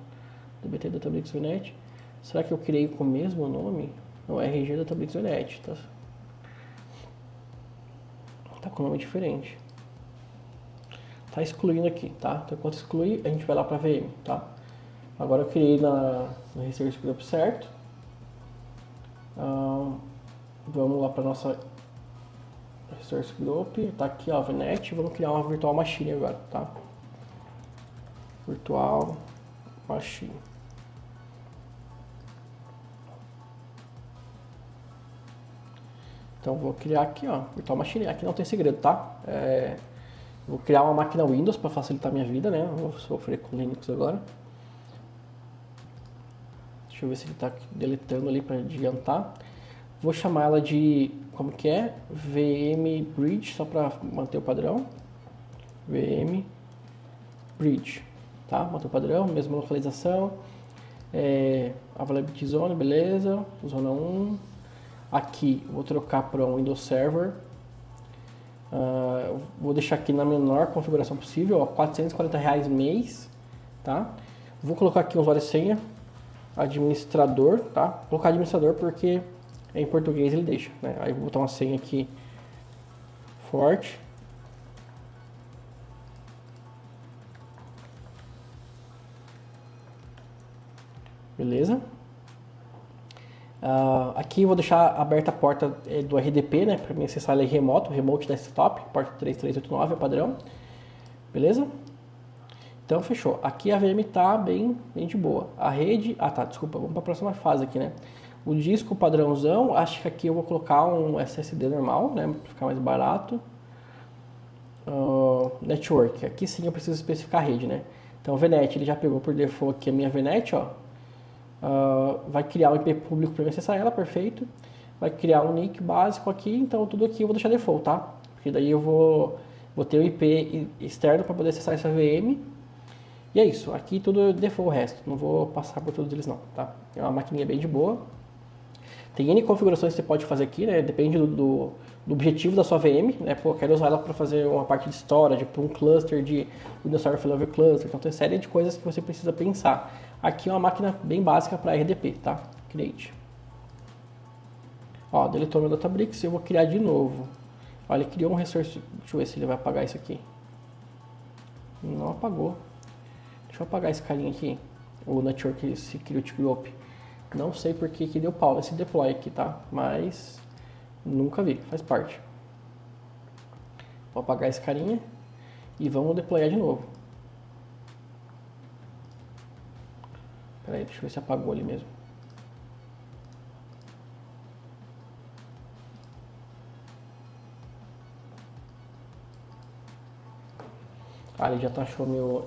DBT Databricks VNet. Será que eu criei com o mesmo nome? Não, RG Databricks VNet, tá? Tá com nome diferente. Tá excluindo aqui, tá? Então, enquanto excluir, a gente vai lá para VM, tá? Agora eu criei no Research Group certo. Vamos lá para nossa Research Group. Tá aqui, ó, VNet. Vamos criar uma Virtual Machine agora, tá? Virtual Machine. Então vou criar aqui, ó, Virtual Machine. Aqui não tem segredo, tá? Vou criar uma máquina Windows para facilitar a minha vida, né? Vou sofrer com Linux agora. Deixa eu ver se ele está deletando ali para adiantar. Vou chamar ela de, como que é? VM Bridge, só para manter o padrão. VM Bridge, tá? Manter o padrão, mesma localização. Availability Zone, beleza. Zona 1. Aqui, vou trocar para um Windows Server. Vou deixar aqui na menor configuração possível, ó, R$440 mês, tá? Vou colocar aqui um usuário e senha, administrador, tá? Vou colocar administrador porque em português ele deixa, né? Aí vou botar uma senha aqui forte. Beleza? Aqui eu vou deixar aberta a porta do RDP, né, para mim acessar ele remoto, Remote Desktop, porta 3389 é padrão, beleza? Então fechou. Aqui a VM tá bem de boa. A rede, desculpa, vamos para a próxima fase aqui, né? O disco padrãozão, acho que aqui eu vou colocar um SSD normal, né, para ficar mais barato. Network, aqui sim eu preciso especificar a rede, né? Então o VNet, ele já pegou por default aqui a minha VNet, ó. Vai criar um IP público para acessar ela, perfeito. Vai criar um NIC básico aqui, então tudo aqui eu vou deixar default, tá? Porque daí eu vou ter um IP externo para poder acessar essa VM. E é isso, aqui tudo default o resto, não vou passar por todos eles não, tá? É uma maquininha bem de boa. Tem N configurações que você pode fazer aqui, né? Depende do objetivo da sua VM, né? Pô, eu quero usar ela para fazer uma parte de storage, para um cluster de Windows Server Failover Cluster, então tem série de coisas que você precisa pensar. Aqui é uma máquina bem básica para RDP, tá? Create. Ó, deletou meu Databricks, eu vou criar de novo. Olha, ele criou um resource, deixa eu ver se ele vai apagar isso aqui. Não apagou. Deixa eu apagar esse carinha aqui, o Network Security Group. Não sei por que deu pau nesse deploy aqui, tá? Mas nunca vi, faz parte. Vou apagar esse carinha e vamos deployar de novo. Peraí, deixa eu ver se apagou ali mesmo. Ele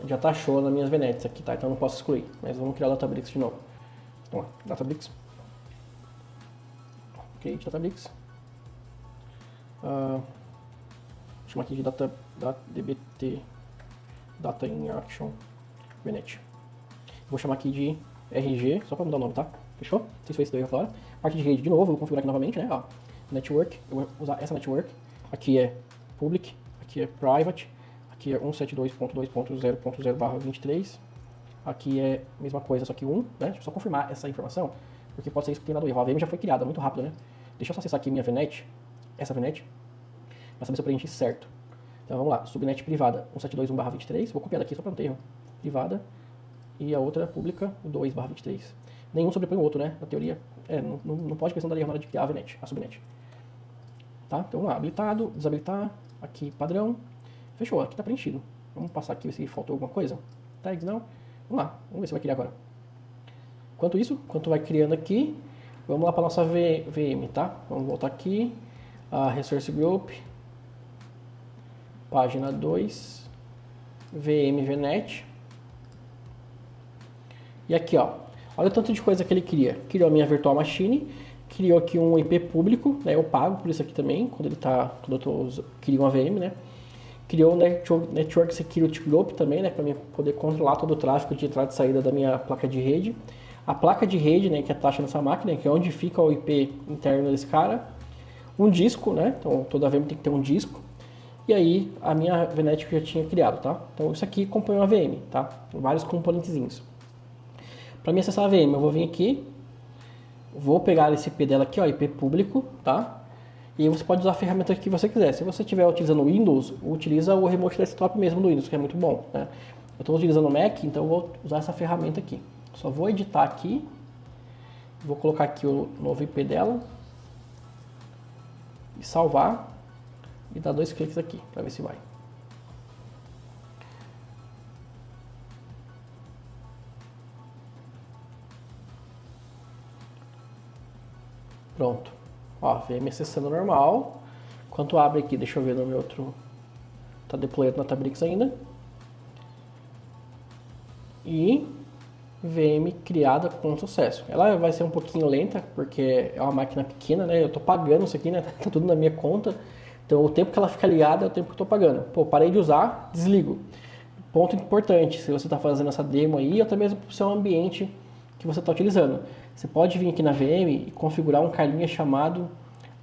já taxou nas minhas VNets aqui, tá? Então não posso excluir, mas vamos criar o Databricks de novo. Vamos lá, Databricks. Ok, Databricks. Chama aqui de DBT Data in Action VNet. Vou chamar aqui de RG, só para mudar o nome, tá? Fechou? Não sei se foi isso daí agora. Parte de rede de novo, vou configurar aqui novamente, né? Ó, network, eu vou usar essa network. Aqui é public, aqui é private, aqui é 172.2.0.0/23. Aqui é a mesma coisa, só que 1, né? Deixa eu só confirmar essa informação, porque pode ser isso que tem dado erro. A VM já foi criada, muito rápido, né? Deixa eu só acessar aqui minha VNet, essa VNet, para saber se eu preenchi certo. Então vamos lá, subnet privada 172.1/23, vou copiar daqui só para não ter erro. Privada, e a outra pública 2/23. Nenhum sobrepõe o outro, né? Na teoria, não pode pensar na hora de criar a VNet, a subnet. Tá? Então vamos lá, habilitado, desabilitar, aqui padrão, fechou, aqui tá preenchido. Vamos passar aqui, ver se faltou alguma coisa. Tags não. Vamos lá, vamos ver se vai criar agora. Enquanto vai criando aqui, vamos lá para nossa VM, tá? Vamos voltar aqui, a Resource Group, página 2, VM VNet. E aqui, ó, olha o tanto de coisa que ele cria. Criou a minha Virtual Machine, criou aqui um IP público, né? Eu pago por isso aqui também, quando eu crio uma VM, né? Criou o Network Security Group também, né, para mim poder controlar todo o tráfego de entrada e saída da minha placa de rede. A placa de rede, né, que é a taxa nessa máquina, que é onde fica o IP interno desse cara. Um disco, né, então toda VM tem que ter um disco. E aí a minha VNet que eu já tinha criado, tá? Então isso aqui compõe uma VM, tá? Tem vários componentezinhos. Para mim acessar a VM, eu vou vir aqui, vou pegar esse IP dela aqui, ó, IP público, tá? E aí você pode usar a ferramenta que você quiser. Se você estiver utilizando o Windows, utiliza o Remote Desktop mesmo do Windows, que é muito bom, né? Eu estou utilizando o Mac, então eu vou usar essa ferramenta aqui. Só vou editar aqui, vou colocar aqui o novo IP dela, e salvar, e dar 2 cliques aqui, para ver se vai. Pronto. Ó, VM acessando normal. Enquanto abre aqui, deixa eu ver no meu outro. Tá deployado na Tabrix ainda. E VM criada com sucesso. Ela vai ser um pouquinho lenta, porque é uma máquina pequena, né? Eu tô pagando isso aqui, né? Tá tudo na minha conta. Então o tempo que ela fica ligada é o tempo que eu tô pagando. Pô, parei de usar, desligo. Ponto importante, se você está fazendo essa demo aí, ou até mesmo para o seu ambiente que você está utilizando. Você pode vir aqui na VM e configurar um carinha chamado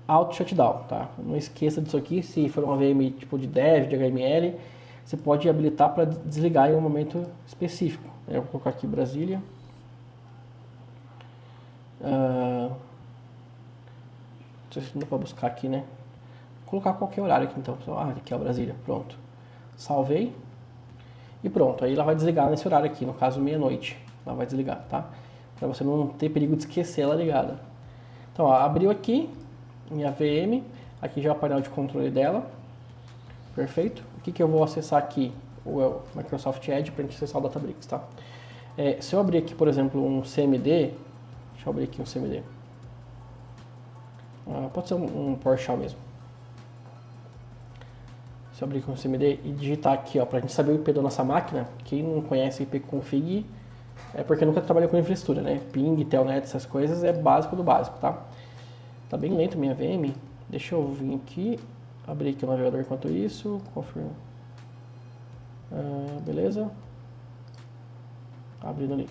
Auto Shutdown, tá? Não esqueça disso aqui, se for uma VM tipo de Dev, de HML, você pode habilitar para desligar em um momento específico. Eu vou colocar aqui Brasília. Não sei se não dá para buscar aqui, né? Vou colocar qualquer horário aqui então. Aqui é o Brasília, pronto. Salvei. E pronto, aí ela vai desligar nesse horário aqui, no caso meia-noite. Ela vai desligar, tá? Para você não ter perigo de esquecer ela ligada. Então, ó, abriu aqui minha VM, aqui já é o painel de controle dela. Perfeito. O que eu vou acessar aqui? O Microsoft Edge para a gente acessar o Databricks, tá? Se eu abrir aqui, por exemplo, um CMD, deixa eu abrir aqui um CMD. Pode ser um PowerShell mesmo. Se eu abrir aqui um CMD e digitar aqui, ó, para a gente saber o IP da nossa máquina, quem não conhece ipconfig é porque nunca trabalhou com infraestrutura, né? Ping, telnet, essas coisas é básico do básico, tá? Tá bem lento minha VM. Deixa eu vir aqui, abrir aqui o navegador enquanto isso, confirma. Beleza. Abrindo ali.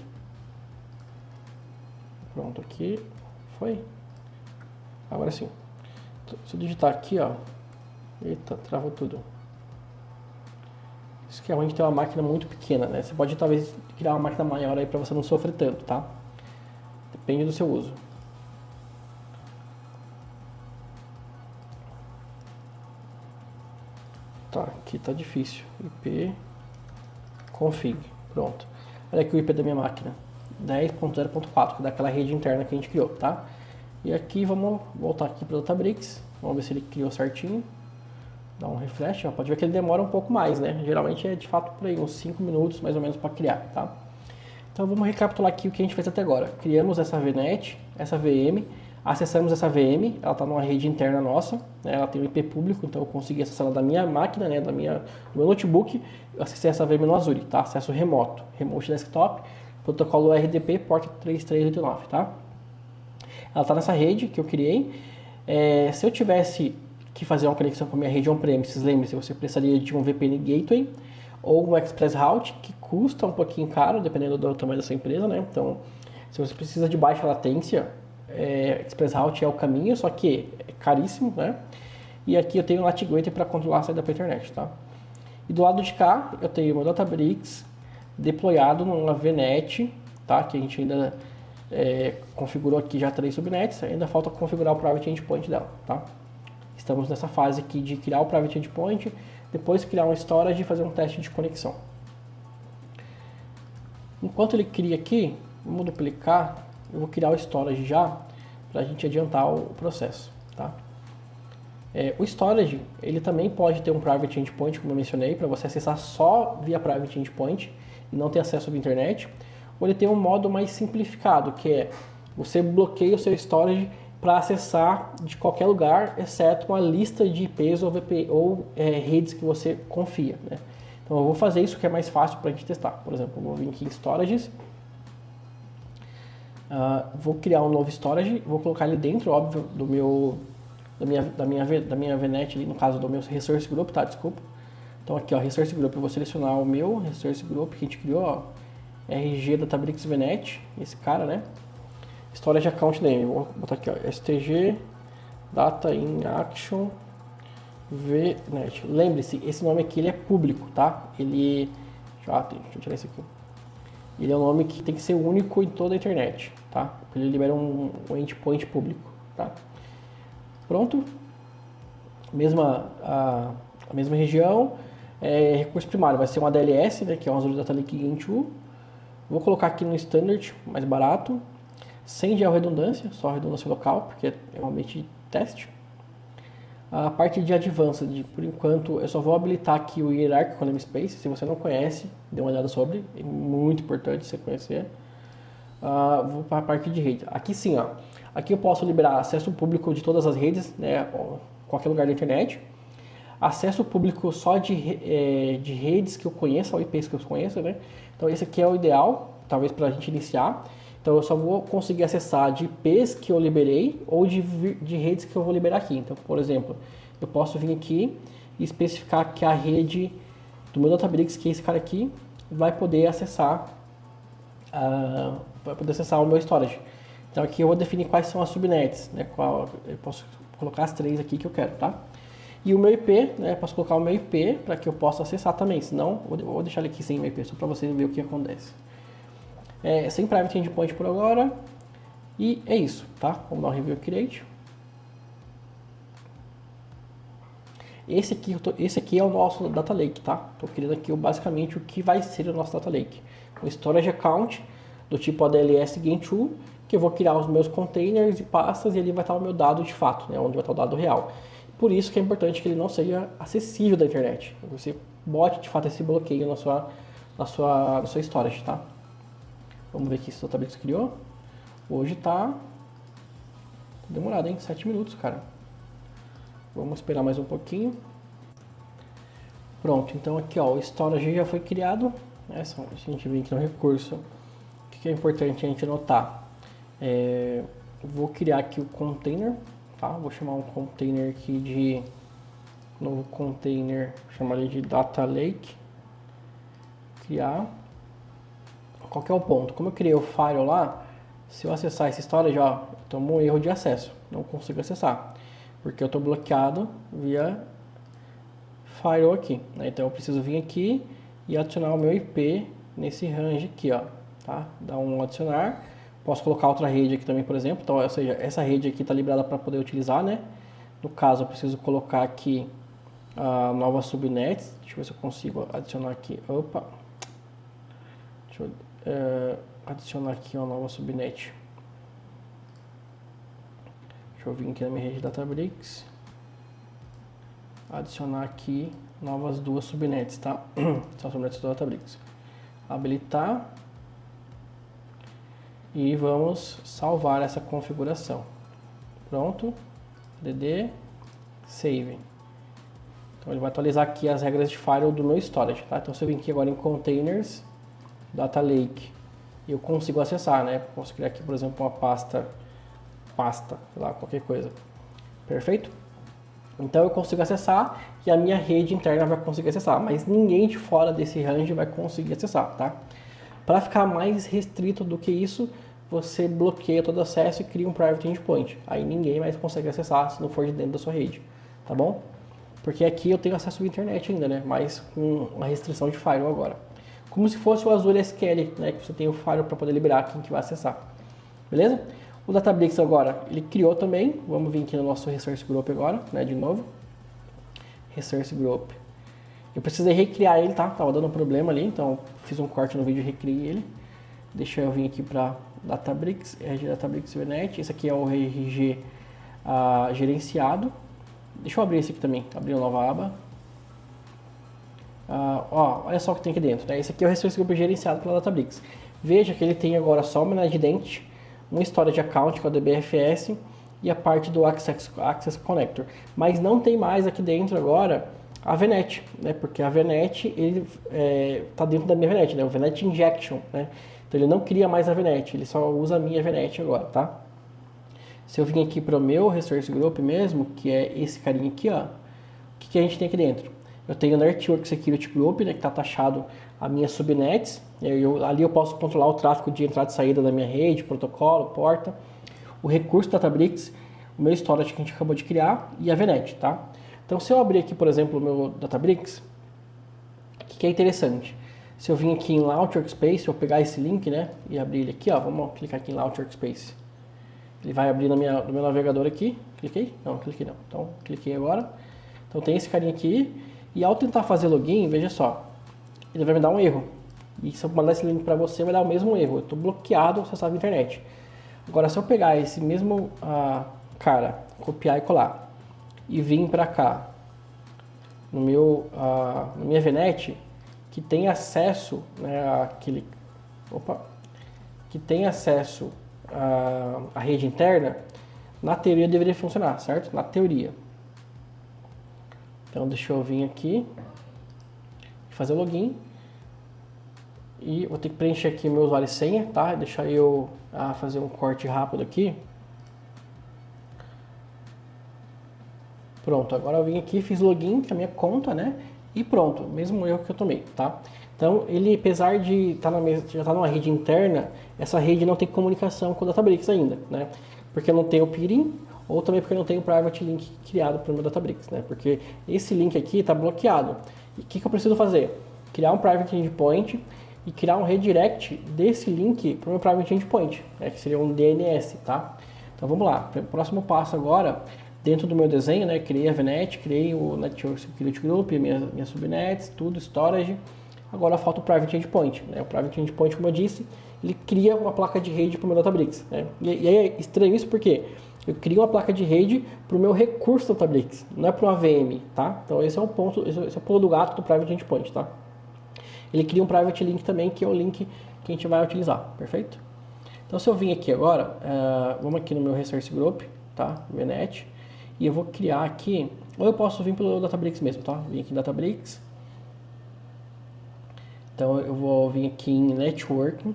Pronto, aqui. Foi. Agora sim. Se eu digitar aqui, ó. Eita, travou tudo. Isso que é ruim de ter uma máquina muito pequena, né? Você pode talvez criar uma máquina maior aí para você não sofrer tanto, tá? Depende do seu uso. Tá, aqui tá difícil. IP config, pronto. Olha aqui o IP da minha máquina, 10.0.4, que é daquela rede interna que a gente criou, tá? E aqui vamos voltar aqui para o Databricks, vamos ver se ele criou certinho. Dá um refresh, ó, pode ver que ele demora um pouco mais, né? Geralmente é de fato por aí uns 5 minutos mais ou menos para criar, tá? Então vamos recapitular aqui o que a gente fez até agora. Criamos essa VNet, essa VM, acessamos essa VM, ela está numa rede interna nossa, né? Ela tem um IP público, então eu consegui acessar ela da minha máquina, né? Do meu notebook, eu acessei essa VM no Azure, tá? Acesso remoto, Remote Desktop, protocolo RDP, porta 3389, tá? Ela está nessa rede que eu criei. Se eu tivesse que fazer uma conexão com a minha rede on-premises, lembre-se, você precisaria de um VPN Gateway ou um Express Route, que custa um pouquinho caro, dependendo do tamanho da sua empresa, né? Então, se você precisa de baixa latência, Express Route é o caminho, só que é caríssimo, né? E aqui eu tenho o NAT Gateway para controlar a saída para a internet, tá? E do lado de cá, eu tenho o meu Databricks deployado numa VNet, tá? Que a gente ainda configurou aqui já 3 subnets, ainda falta configurar o Private Endpoint dela, tá? Estamos nessa fase aqui de criar o Private Endpoint, depois criar um storage e fazer um teste de conexão. Enquanto ele cria aqui, vamos duplicar, eu vou criar o storage já, para a gente adiantar o processo, tá? O storage, ele também pode ter um Private Endpoint, como eu mencionei, para você acessar só via Private Endpoint e não ter acesso via internet, ou ele tem um modo mais simplificado, que é você bloqueia o seu storage para acessar de qualquer lugar, exceto uma lista de IPs ou redes que você confia, né? Então eu vou fazer isso que é mais fácil para a gente testar. Por exemplo, eu vou vir aqui em Storages, vou criar um novo storage, vou colocar ele dentro, óbvio, da minha VNet, ali, no caso do meu Resource Group, tá? Desculpa. Então aqui, ó, Resource Group, eu vou selecionar o meu Resource Group que a gente criou, ó, RG Databricks VNet, esse cara, né? Storage Account Name, vou botar aqui, ó, STG Data in Action VNet. Lembre-se, esse nome aqui ele é público, tá? Deixa eu tirar isso aqui. Ele é um nome que tem que ser único em toda a internet, tá? Ele libera um endpoint público, tá? Pronto. A mesma região. Recurso primário vai ser um ADLS, né, que é um Azure Data Lake Gen 2. Vou colocar aqui no Standard, mais barato. Sem georredundância, só redundância local, porque é realmente teste. A parte de Advanced, por enquanto, eu só vou habilitar aqui o Hierarchical Namespace. Se você não conhece, dê uma olhada sobre. É muito importante você conhecer. Vou para a parte de rede. Aqui sim, ó. Aqui eu posso liberar acesso público de todas as redes, né, qualquer lugar da internet. Acesso público só de redes que eu conheça, ou IPs que eu conheça, né? Então esse aqui é o ideal, talvez para a gente iniciar. Então eu só vou conseguir acessar de IPs que eu liberei ou de redes que eu vou liberar aqui. Então, por exemplo, eu posso vir aqui e especificar que a rede do meu Databricks, que é esse cara aqui, vai poder acessar o meu storage. Então aqui eu vou definir quais são as subnets, né? Eu posso colocar as 3 aqui que eu quero, tá? E o meu IP, né? Posso colocar o meu IP para que eu possa acessar também, senão vou deixar ele aqui sem o meu IP, só para vocês verem o que acontece. Sem Private Endpoint por agora. E é isso, tá? Vamos dar um Review Create. Esse aqui é o nosso Data Lake, tá? Estou criando aqui basicamente o que vai ser o nosso Data Lake. Um Storage Account do tipo ADLS Gen 2, que eu vou criar os meus containers e pastas e ali vai estar o meu dado de fato, né? Onde vai estar o dado real. Por isso que é importante que ele não seja acessível da internet. Você bote de fato esse bloqueio na sua storage, tá? Vamos ver aqui se o Databricks criou. Hoje tá demorado, hein? 7 minutos, cara. Vamos esperar mais um pouquinho. Pronto, então aqui ó, o storage já foi criado. Se a gente vir aqui no recurso, o que é importante a gente notar? Vou criar aqui o container, tá? Vou chamar um container aqui de novo container, chamar ele de Data Lake. Criar. Qual que é o ponto? Como eu criei o file lá, se eu acessar esse storage, ó, tomo um erro de acesso, não consigo acessar, porque eu estou bloqueado via firewall aqui, né? Então eu preciso vir aqui e adicionar o meu IP nesse range aqui, ó, tá? Dar um adicionar, posso colocar outra rede aqui também, por exemplo, então, ou seja, essa rede aqui está liberada para poder utilizar, né? No caso, eu preciso colocar aqui novas subnets, deixa eu ver se eu consigo adicionar aqui, opa, deixa eu adicionar aqui uma nova subnet. Deixa eu vir aqui na minha rede de Databricks. Adicionar aqui novas 2 subnets, tá? São subnets do Databricks. Habilitar. E vamos salvar essa configuração. Pronto. DD. Save. Então ele vai atualizar aqui as regras de firewall do meu storage, tá? Então se eu vir aqui agora em Containers, Data Lake, eu consigo acessar, né? Posso criar aqui, por exemplo, uma pasta, sei lá, qualquer coisa. Perfeito? Então eu consigo acessar e a minha rede interna vai conseguir acessar, mas ninguém de fora desse range vai conseguir acessar, tá? Para ficar mais restrito do que isso, você bloqueia todo acesso e cria um Private Endpoint. Aí ninguém mais consegue acessar se não for de dentro da sua rede, tá bom? Porque aqui eu tenho acesso à internet ainda, né? Mas com uma restrição de firewall agora. Como se fosse o Azure SQL, né? Que você tem o firewall para poder liberar quem que vai acessar. Beleza? O Databricks agora, ele criou também. Vamos vir aqui no nosso Resource Group agora, né? De novo. Resource Group. Eu precisei recriar ele, tá? Tava dando um problema ali, então fiz um corte no vídeo e recriei ele. Deixa eu vir aqui para Databricks, RG Databricks VNet. Esse aqui é o RG gerenciado. Deixa eu abrir esse aqui também, abrir uma nova aba. Olha só o que tem aqui dentro, né? Esse aqui é o Resource Group gerenciado pela Databricks. Veja que ele tem agora só uma Managed Identity, uma Storage Account com a DBFS e a parte do Access Connector. Mas não tem mais aqui dentro agora a VNet, né? Porque a VNet ele está dentro da minha VNet, né? O VNet Injection, né? Então ele não cria mais a VNet, ele só usa a minha VNet agora, tá? Se eu vim aqui para o meu Resource Group mesmo, que é esse carinha aqui, ó, o que a gente tem aqui dentro? Eu tenho o Network Security Group, né, que está taxado a minhas subnets. Ali eu posso controlar o tráfego de entrada e saída da minha rede, protocolo, porta. O recurso Databricks, o meu storage que a gente acabou de criar e a VNet, tá? Então se eu abrir aqui, por exemplo, o meu Databricks, o que é interessante? Se eu vim aqui em Launch Workspace, eu pegar esse link, né, e abrir ele aqui, ó, vamos clicar aqui em Launch Workspace. Ele vai abrir no meu navegador aqui. Cliquei? Não, cliquei não. Então, cliquei agora. Então tem esse carinha aqui. E ao tentar fazer login, veja só, ele vai me dar um erro. E se eu mandar esse link para você, vai dar o mesmo erro. Eu estou bloqueado acessar a internet. Agora, se eu pegar esse mesmo cara, copiar e colar, e vir para cá, no na minha VNet, que tem acesso, né, que tem acesso à rede interna, na teoria deveria funcionar, certo? Na teoria. Então, deixa eu vir aqui, fazer o login. E vou ter que preencher aqui meu usuário e senha, tá? Deixa eu fazer um corte rápido aqui. Pronto, agora eu vim aqui, fiz login com a minha conta, né? E pronto, mesmo erro que eu tomei, tá? Então, ele, apesar de já estar numa rede interna, essa rede não tem comunicação com o Databricks ainda, né? Porque não tem o peering, ou também porque não tem o private link criado para o meu Databricks, né? Porque esse link aqui está bloqueado. E o que eu preciso fazer? Criar um private endpoint e criar um redirect desse link para o meu private endpoint, né? Que seria um DNS, tá? Então, vamos lá. O próximo passo agora, dentro do meu desenho, né? Criei a VNet, criei o Network Security Group, minhas subnets, tudo, storage. Agora falta o Private Endpoint, né? O Private Endpoint, como eu disse, ele cria uma placa de rede para o meu Databricks, né? E é estranho isso porque eu crio uma placa de rede para o meu recurso Databricks, não é para uma VM, tá? Então esse é o ponto, esse é o pulo do gato do Private Endpoint, tá? Ele cria um Private Link também, que é o link que a gente vai utilizar, perfeito? Então se eu vim aqui agora, vamos aqui no meu Resource Group, tá? VNet, e eu vou criar aqui, ou eu posso vir pelo Databricks mesmo, tá? Vim aqui em Databricks. Então eu vou vir aqui em Networking.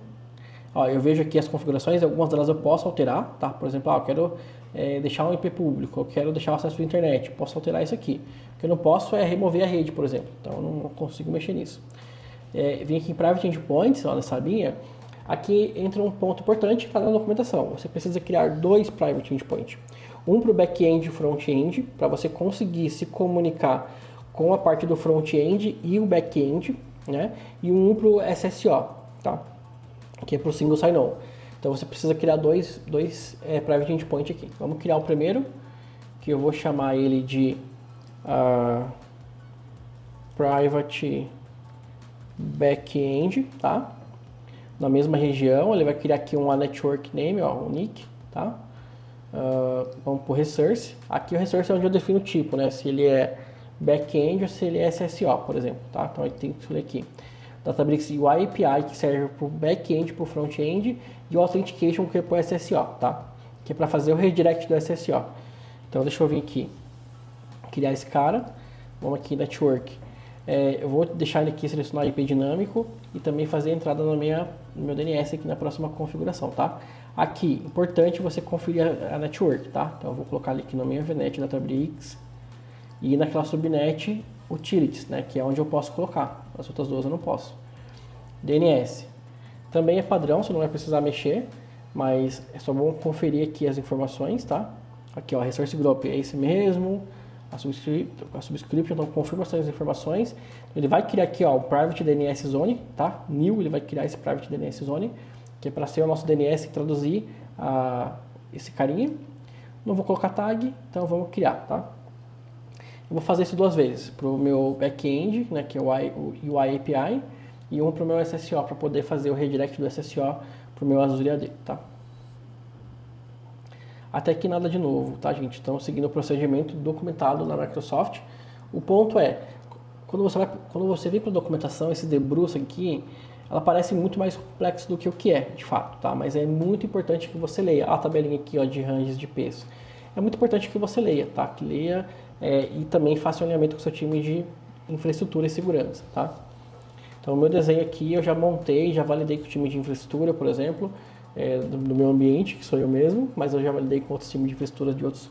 Ó, eu vejo aqui as configurações, algumas delas eu posso alterar, tá? Por exemplo, eu quero deixar um IP público, eu quero deixar o acesso à internet, posso alterar isso aqui. O que eu não posso é remover a rede, por exemplo. Então eu não consigo mexer nisso. Vim aqui em Private Endpoints, ó, nessa linha. Aqui entra um ponto importante que está na documentação. Você precisa criar 2 Private Endpoints. Um para o back-end e front-end, para você conseguir se comunicar com a parte do front-end e o back-end, né? E um para o SSO, tá? Que é para o Single Sign-On. Então você precisa criar dois Private Endpoint aqui. Vamos criar o primeiro, que eu vou chamar ele de Private Backend, tá? Na mesma região, ele vai criar aqui um network name, ó, um nick, tá? Vamos para o resource. Aqui o resource é onde eu defino o tipo, né? Se ele é back-end ou se ele é SSO, por exemplo, tá? Então a gente tem que escolher aqui. Databricks UI API, que serve para o back-end, para o front-end, e o Authentication, que é para o SSO, tá? Que é para fazer o redirect do SSO. Então deixa eu vir aqui, criar esse cara. Vamos aqui em Network. Eu vou deixar ele aqui selecionar IP dinâmico e também fazer a entrada no meu DNS aqui na próxima configuração, tá? Aqui, importante você conferir a network, tá? Então eu vou colocar ele aqui na minha VNet Databricks e naquela subnet Utilities, né? Que é onde eu posso colocar. As outras duas eu não posso. DNS. Também é padrão, você não vai precisar mexer, mas é só bom conferir aqui as informações, tá? Aqui, ó, Resource Group é esse mesmo. A subscription, então confirma essas informações. Ele vai criar aqui, ó, o Private DNS Zone, tá? New, ele vai criar esse Private DNS Zone, que é para ser o nosso DNS e traduzir esse carinha. Não vou colocar tag, então vamos criar, tá? Eu vou fazer isso 2 vezes, para o meu back-end, né, que é o UI API, e um para o meu SSO, para poder fazer o redirect do SSO para o meu Azure AD, tá? Até aqui nada de novo, tá, gente? Então, seguindo o procedimento documentado na Microsoft. O ponto é, quando você vem para a documentação, esse debruço aqui, ela parece muito mais complexo do que o que é, de fato, tá? Mas é muito importante que você leia a tabelinha aqui, ó, de ranges de peso. É muito importante que você leia, tá? Que leia e também faça um alinhamento com o seu time de infraestrutura e segurança, tá? Então, o meu desenho aqui eu já montei, já validei com o time de infraestrutura, por exemplo, do meu ambiente, que sou eu mesmo, mas eu já validei com outros times de infraestrutura de outros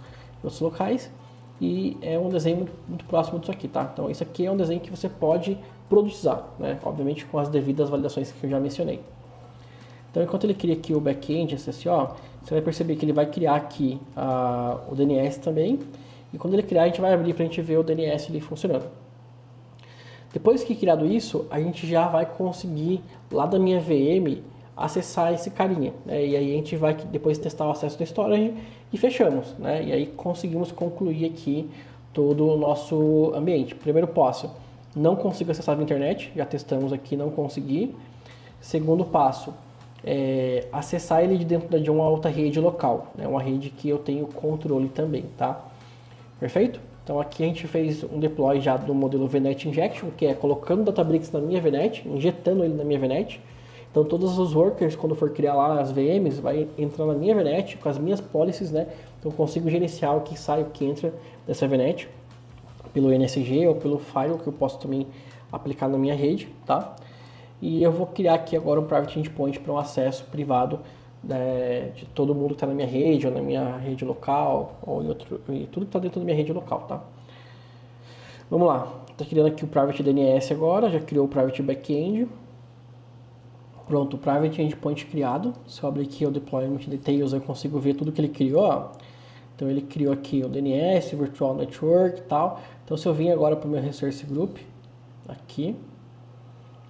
locais, e é um desenho muito, muito próximo disso aqui, tá? Então, isso aqui é um desenho que você pode produtizar, né? Obviamente com as devidas validações que eu já mencionei. Então, enquanto ele cria aqui o back-end SSO, você vai perceber que ele vai criar aqui o DNS também, e quando ele criar, a gente vai abrir para a gente ver o DNS ali funcionando. Depois que criado isso, a gente já vai conseguir, lá da minha VM, acessar esse carinha, né? E aí a gente vai depois testar o acesso do storage e fechamos, né? E aí conseguimos concluir aqui todo o nosso ambiente. Primeiro passo, não consigo acessar a internet, já testamos aqui, não consegui. Segundo passo, acessar ele de dentro de uma outra rede local, né? Uma rede que eu tenho controle também, tá? Perfeito? Então aqui a gente fez um deploy já do modelo VNet Injection, que é colocando o Databricks na minha VNet, injetando ele na minha VNet. Então todos os workers, quando for criar lá as VMs, vai entrar na minha VNet com as minhas policies, né? Então eu consigo gerenciar o que sai, o que entra dessa VNet pelo NSG ou pelo Firewall, que eu posso também aplicar na minha rede, tá? E eu vou criar aqui agora um Private Endpoint para um acesso privado de todo mundo que está na minha rede, ou na minha rede local, ou em tudo que está dentro da minha rede local, tá? Vamos lá, estou criando aqui o Private DNS agora, já criou o Private Backend. Pronto, o Private Endpoint criado. Se eu abrir aqui o Deployment Details, eu consigo ver tudo que ele criou, ó. Então ele criou aqui o DNS, Virtual Network e tal. Então se eu vim agora para o meu Resource Group, aqui,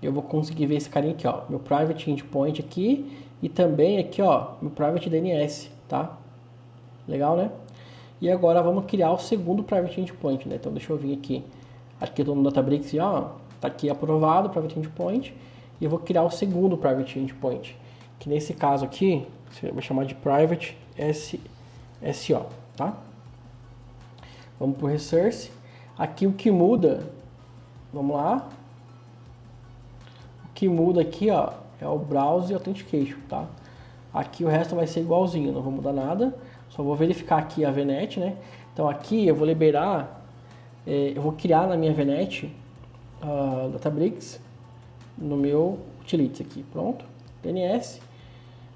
eu vou conseguir ver esse carinha aqui, ó, meu Private Endpoint aqui e também aqui, ó, meu Private DNS, tá? Legal, né? E agora vamos criar o segundo Private Endpoint, né? Então deixa eu vir aqui, aqui no Databricks, ó, tá aqui aprovado o Private Endpoint. E eu vou criar o segundo Private Endpoint, que nesse caso aqui, você vai chamar de Private SSO, tá? Vamos para o Resource. Aqui o que muda, vamos lá. O que muda aqui, ó, é o Browse Authentication, tá? Aqui o resto vai ser igualzinho, não vou mudar nada. Só vou verificar aqui a VNet, né? Então aqui eu vou liberar, eu vou criar na minha VNet Databricks no meu utilities aqui, pronto, DNS,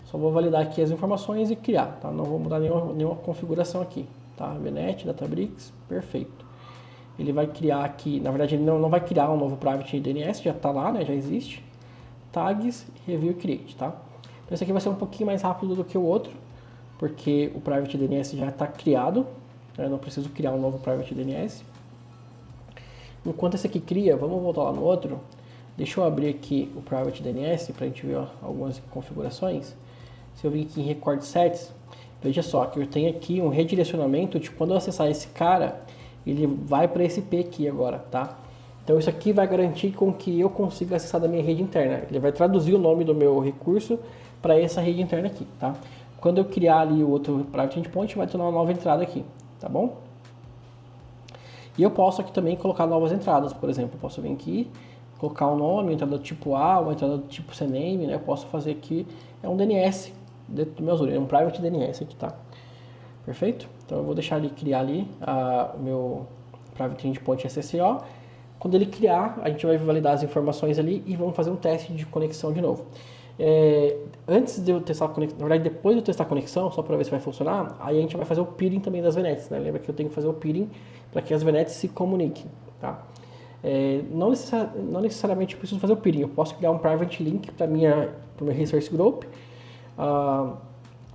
só vou validar aqui as informações e criar, tá? Não vou mudar nenhuma configuração aqui, tá? VNet, Databricks, perfeito. Ele vai criar aqui, na verdade ele não vai criar um novo Private DNS, já está lá, né? Já existe. Tags, Review Create, tá? Então esse aqui vai ser um pouquinho mais rápido do que o outro, porque o Private DNS já está criado, né? Eu não preciso criar um novo Private DNS. Enquanto esse aqui cria, vamos voltar lá no outro. Deixa eu abrir aqui o Private DNS para a gente ver algumas configurações. Se eu vir aqui em Record Sets, veja só que eu tenho aqui um redirecionamento de quando eu acessar esse cara, ele vai para esse IP aqui agora, tá? Então isso aqui vai garantir com que eu consiga acessar da minha rede interna. Ele vai traduzir o nome do meu recurso para essa rede interna aqui, tá? Quando eu criar ali o outro Private Endpoint, vai ter uma nova entrada aqui, tá bom? E eu posso aqui também colocar novas entradas, por exemplo, eu posso vir aqui, colocar um nome, uma entrada do tipo A, uma entrada do tipo CNAME, né? Eu posso fazer aqui, é um DNS dentro do meu Azure, é um Private DNS aqui, tá? Perfeito? Então eu vou deixar ele criar ali o meu Private Endpoint SSO. Quando ele criar, a gente vai validar as informações ali e vamos fazer um teste de conexão de novo. Antes de eu testar a conexão, na verdade depois de eu testar a conexão, só para ver se vai funcionar, aí a gente vai fazer o peering também das VNets, né? Lembra que eu tenho que fazer o peering para que as VNets se comuniquem, tá? Não necessariamente eu preciso fazer o peering, eu posso criar um private link para o meu resource group.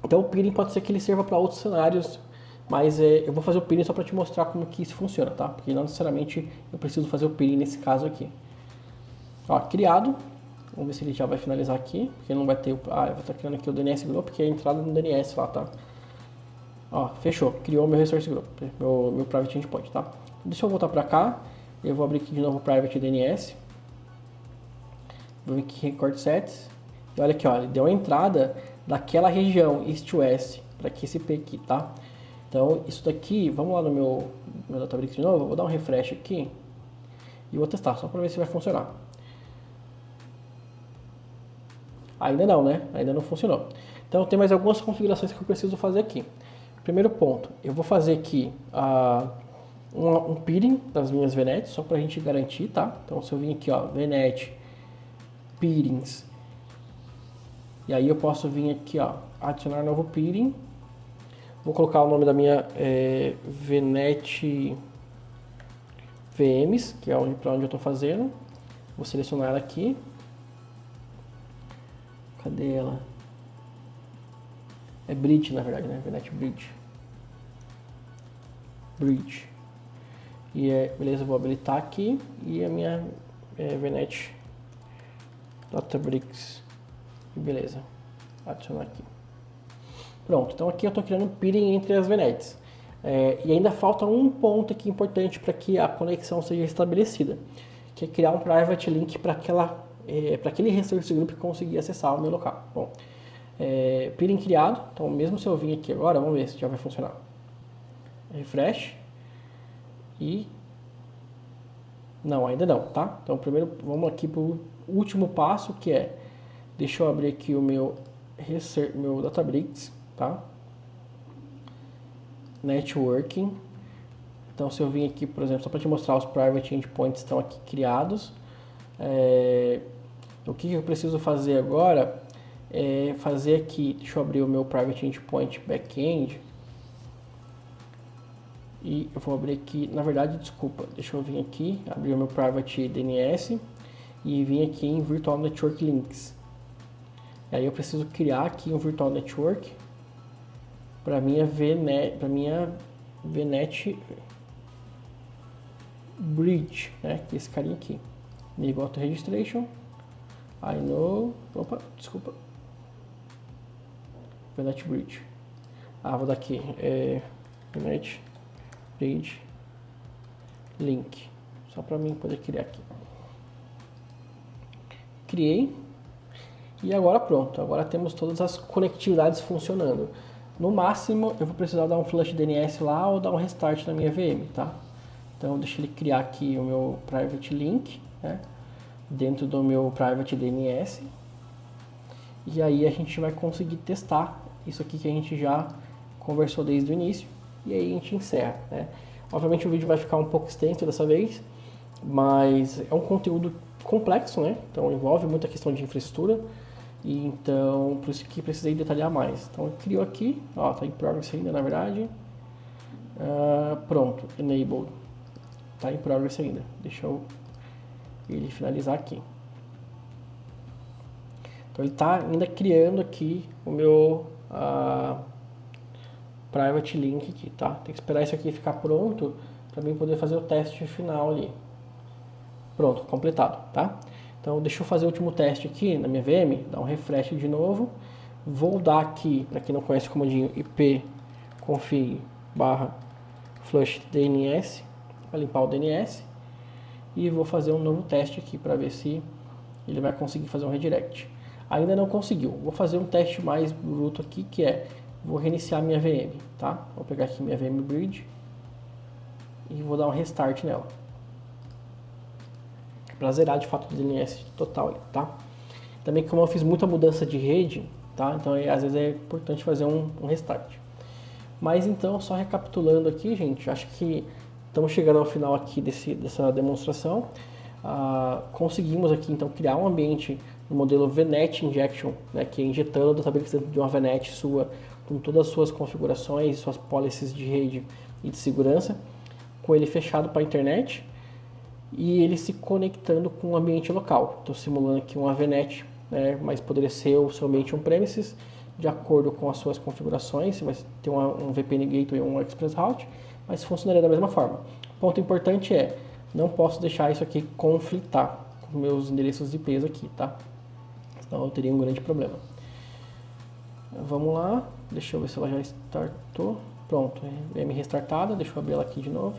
Então o peering pode ser que ele sirva para outros cenários, mas eu vou fazer o peering só para te mostrar como que isso funciona, tá? Porque não necessariamente eu preciso fazer o peering nesse caso aqui. Ó, criado. Vamos ver se ele já vai finalizar aqui, porque não vai ter eu vou estar criando aqui o DNS Group, que é a entrada no DNS lá, tá? Ó, fechou, criou meu Resource Group, meu Private Endpoint, tá? Deixa eu voltar para cá, eu vou abrir aqui de novo o Private DNS, vou vir aqui em Record Sets, e olha aqui, ó, ele deu a entrada daquela região East-West, para aqui esse IP aqui, tá? Então, isso daqui, vamos lá no meu Databricks de novo, eu vou dar um refresh aqui, e vou testar, só para ver se vai funcionar. Ainda não, né? Ainda não funcionou. Então tem mais algumas configurações que eu preciso fazer aqui. Primeiro ponto, eu vou fazer aqui um peering das minhas VNets, só para a gente garantir, tá? Então se eu vir aqui, ó, VNet, peerings, e aí eu posso vir aqui, ó, adicionar novo peering. Vou colocar o nome da minha VNet VMs, que é para onde eu estou fazendo. Vou selecionar ela aqui. Cadê ela? É Bridge, na verdade, né? VNet Bridge. Bridge. E beleza, eu vou habilitar aqui. E a minha VNet Databricks, e beleza, adicionar aqui. Pronto, então aqui eu estou criando peering entre as VNets. E ainda falta um ponto aqui importante para que a conexão seja estabelecida, que é criar um private link para aquele resource group conseguir acessar o meu local. Bom, peering criado, então mesmo se eu vir aqui agora, vamos ver se já vai funcionar. Refresh. E não, ainda não, tá? Então primeiro vamos aqui para o último passo, que é, deixa eu abrir aqui o meu Databricks, tá? Networking. Então se eu vim aqui, por exemplo, só para te mostrar, os private endpoints estão aqui criados. O que eu preciso fazer agora é fazer aqui, deixa eu abrir o meu private endpoint backend. E eu vou abrir aqui, na verdade, desculpa, deixa eu vir aqui, abrir o meu private DNS e vir aqui em Virtual Network Links. Aí eu preciso criar aqui um Virtual Network para minha VNet Bridge, né, que é esse carinha aqui. Enable Auto Registration. Opa, desculpa. VNet Bridge. Vou dar aqui, VNet Bridge Link, só para mim poder criar aqui. Criei e agora pronto, agora temos todas as conectividades funcionando. No máximo eu vou precisar dar um flush DNS lá ou dar um restart na minha VM, tá? Então deixa ele criar aqui o meu private link, né, dentro do meu private DNS, e aí a gente vai conseguir testar isso aqui que a gente já conversou desde o início. E aí a gente encerra, né? Obviamente o vídeo vai ficar um pouco extenso dessa vez, mas é um conteúdo complexo, né? Então envolve muita questão de infraestrutura, e então por isso que precisei detalhar mais. Então eu crio aqui, ó, tá em progress ainda, na verdade. Pronto, enabled, tá em progress ainda. Deixa eu ele finalizar aqui. Então ele tá ainda criando aqui o meu private link aqui, tá? Tem que esperar isso aqui ficar pronto para mim poder fazer o teste final ali. Pronto, completado, tá? Então deixa eu fazer o último teste aqui na minha VM, dar um refresh de novo. Vou dar aqui, para quem não conhece o comandinho, ipconfig/flush DNS para limpar o DNS, e vou fazer um novo teste aqui para ver se ele vai conseguir fazer um redirect. Ainda não conseguiu. Vou fazer um teste mais bruto aqui, que é, vou reiniciar minha VM, tá? Vou pegar aqui minha VM Bridge e vou dar um restart nela, para zerar de fato o DNS total, tá? Também como eu fiz muita mudança de rede, tá? Então às vezes é importante fazer um restart. Mas então, só recapitulando aqui, gente, acho que estamos chegando ao final aqui dessa demonstração. Conseguimos aqui então criar um ambiente no modelo VNet Injection, né, que é injetando o Databricks dentro de uma VNet sua, com todas as suas configurações, suas policies de rede e de segurança, com ele fechado para a internet e ele se conectando com o ambiente local. Estou simulando aqui uma VNet, né, mas poderia ser o seu ambiente on-premises, de acordo com as suas configurações. Você vai ter um VPN Gateway ou um Express Route, mas funcionaria da mesma forma. O ponto importante é, não posso deixar isso aqui conflitar com meus endereços de IPs aqui, tá? Senão eu teria um grande problema. Vamos lá, deixa eu ver se ela já startou. Pronto, VM restartada, deixa eu abrir ela aqui de novo.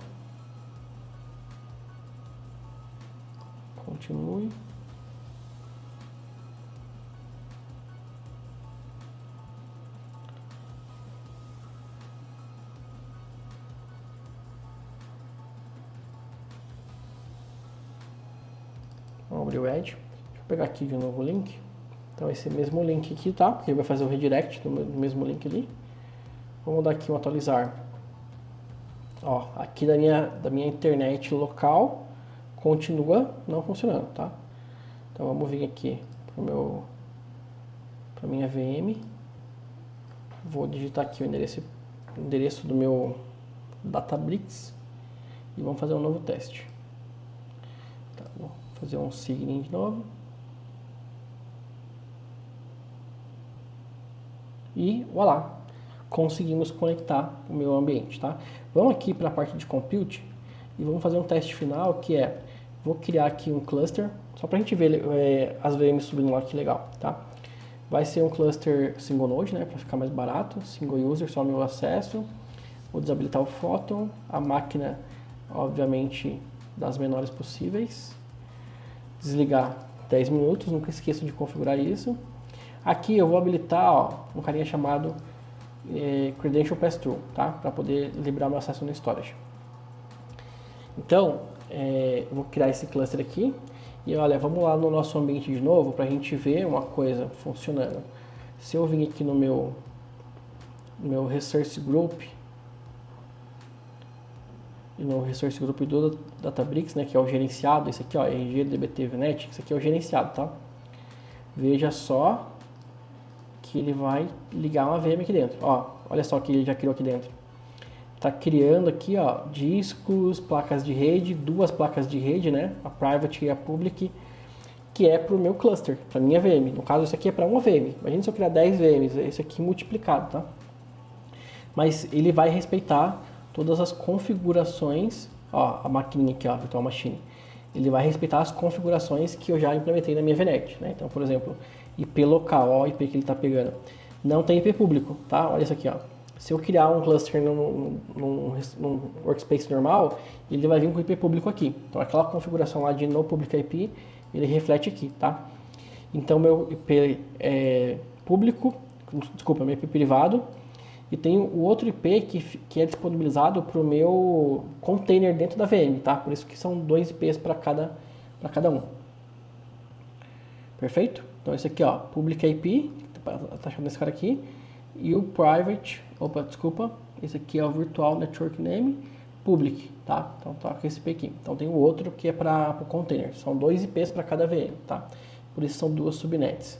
Continue. Vamos abrir o Edge. Deixa eu pegar aqui de novo o link. Então esse mesmo link aqui, tá? Porque vai fazer o redirect do mesmo link ali. Vamos dar aqui um atualizar. Ó, aqui da minha internet local continua não funcionando, tá? Então vamos vir aqui para minha VM. Vou digitar aqui o endereço do meu Databricks e vamos fazer um novo teste. Tá, vou fazer um sign de novo. E voilà, conseguimos conectar o meu ambiente, tá? Vamos aqui para a parte de compute e vamos fazer um teste final, que é, Vou criar aqui um cluster, só para a gente ver as VMs subindo lá, que legal, tá? Vai ser um cluster single node, né, para ficar mais barato, single user, só meu acesso. Vou desabilitar o Photon, a máquina, obviamente, das menores possíveis. Desligar 10 minutos, nunca esqueça de configurar isso. Aqui eu vou habilitar, ó, um carinha chamado Credential Pass-Through, tá? Para poder liberar meu acesso no storage. Então, eu vou criar esse cluster aqui. E olha, vamos lá no nosso ambiente de novo para a gente ver uma coisa funcionando. Se eu vir aqui no meu Resource Group, e no Resource Group do Databricks, né, que é o gerenciado, esse aqui, ó, RG DBT VNet, esse aqui é o gerenciado, tá? Veja só que ele vai ligar uma VM aqui dentro. Ó, olha só o que ele já criou aqui dentro. Tá criando aqui, ó, discos, placas de rede, duas placas de rede, né? A private e a public, que é para o meu cluster, para minha VM. No caso, isso aqui é para uma VM. Imagina se eu criar 10 VMs, esse aqui multiplicado, tá? Mas ele vai respeitar todas as configurações, ó, a maquininha aqui, ó, Virtual Machine. Ele vai respeitar as configurações que eu já implementei na minha VNet, né? Então, por exemplo, IP local, ó, o IP que ele está pegando. Não tem IP público, tá? Olha isso aqui, ó. Se eu criar um cluster num workspace normal, ele vai vir com IP público aqui. Então, aquela configuração lá de no public IP, ele reflete aqui, tá? Então, meu IP é público, desculpa, meu IP privado, e tem o outro IP que é disponibilizado para o meu container dentro da VM, tá? Por isso que são 2 IPs para cada um. Perfeito? Então, esse aqui, ó, public IP, tá achando esse cara aqui, e o private, esse aqui é o virtual network name public, tá? Então tá com esse IP aqui. Então tem o outro que é para o container. São 2 IPs para cada VM, tá? Por isso são 2 subnets.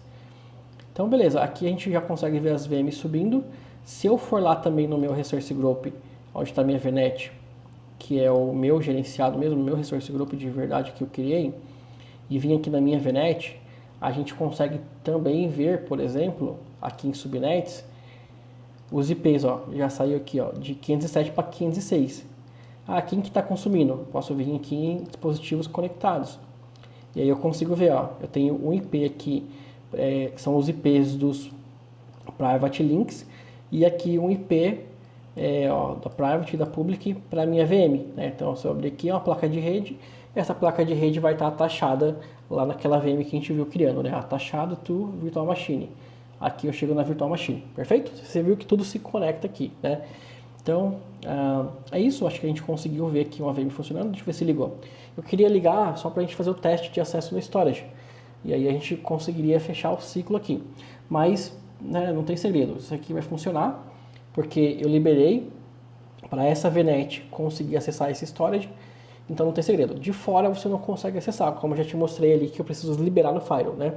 Então beleza, aqui a gente já consegue ver as VMs subindo. Se eu for lá também no meu resource group, onde está minha VNet, que é o meu gerenciado mesmo, o meu resource group de verdade que eu criei, e vim aqui na minha VNet, a gente consegue também ver, por exemplo, aqui em subnets, os IPs, ó, já saiu aqui, ó, de 507 para 506. Ah, quem que está consumindo? Posso vir aqui em dispositivos conectados. E aí eu consigo ver, ó, eu tenho um IP aqui, que são os IPs dos private links, e aqui um IP da private e da public para minha VM, né? Então, se eu abrir aqui uma placa de rede, essa placa de rede vai estar atachada lá naquela VM que a gente viu criando, né? Atachado to Virtual Machine. Aqui eu chego na Virtual Machine, perfeito? Você viu que tudo se conecta aqui, né? Então, é isso. Acho que a gente conseguiu ver aqui uma VM funcionando. Deixa eu ver se ligou. Eu queria ligar só para a gente fazer o teste de acesso no storage. E aí a gente conseguiria fechar o ciclo aqui. Mas, né, não tem segredo. Isso aqui vai funcionar porque eu liberei para essa VNet conseguir acessar esse storage. Então não tem segredo. De fora você não consegue acessar, como eu já te mostrei ali que eu preciso liberar no Firewall, né?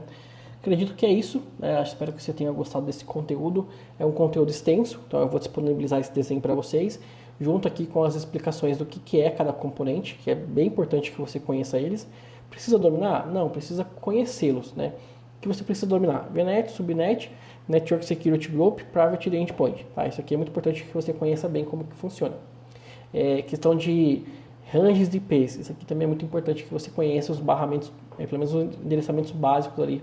Acredito que é isso, né? Espero que você tenha gostado desse conteúdo. É um conteúdo extenso, então eu vou disponibilizar esse desenho para vocês, junto aqui com as explicações do que é cada componente, que é bem importante que você conheça eles. Precisa dominar? Não, precisa conhecê-los, né? O que você precisa dominar? VNet, Subnet, Network Security Group, Private e Endpoint. Tá? Isso aqui é muito importante que você conheça bem como que funciona. Questão de ranges de IPs, isso aqui também é muito importante que você conheça os barramentos, pelo menos os endereçamentos básicos ali,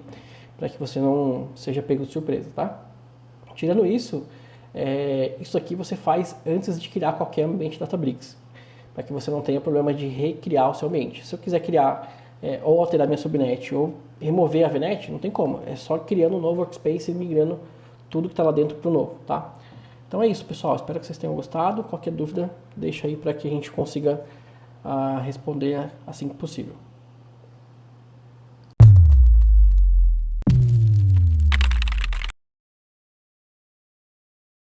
para que você não seja pego de surpresa, tá? Tirando isso, isso aqui você faz antes de criar qualquer ambiente Databricks, para que você não tenha problema de recriar o seu ambiente. Se eu quiser criar ou alterar minha subnet ou remover a VNet, não tem como, é só criando um novo workspace e migrando tudo que está lá dentro para o novo, tá? Então é isso, pessoal, espero que vocês tenham gostado. Qualquer dúvida, deixa aí para que a gente consiga responder assim que possível.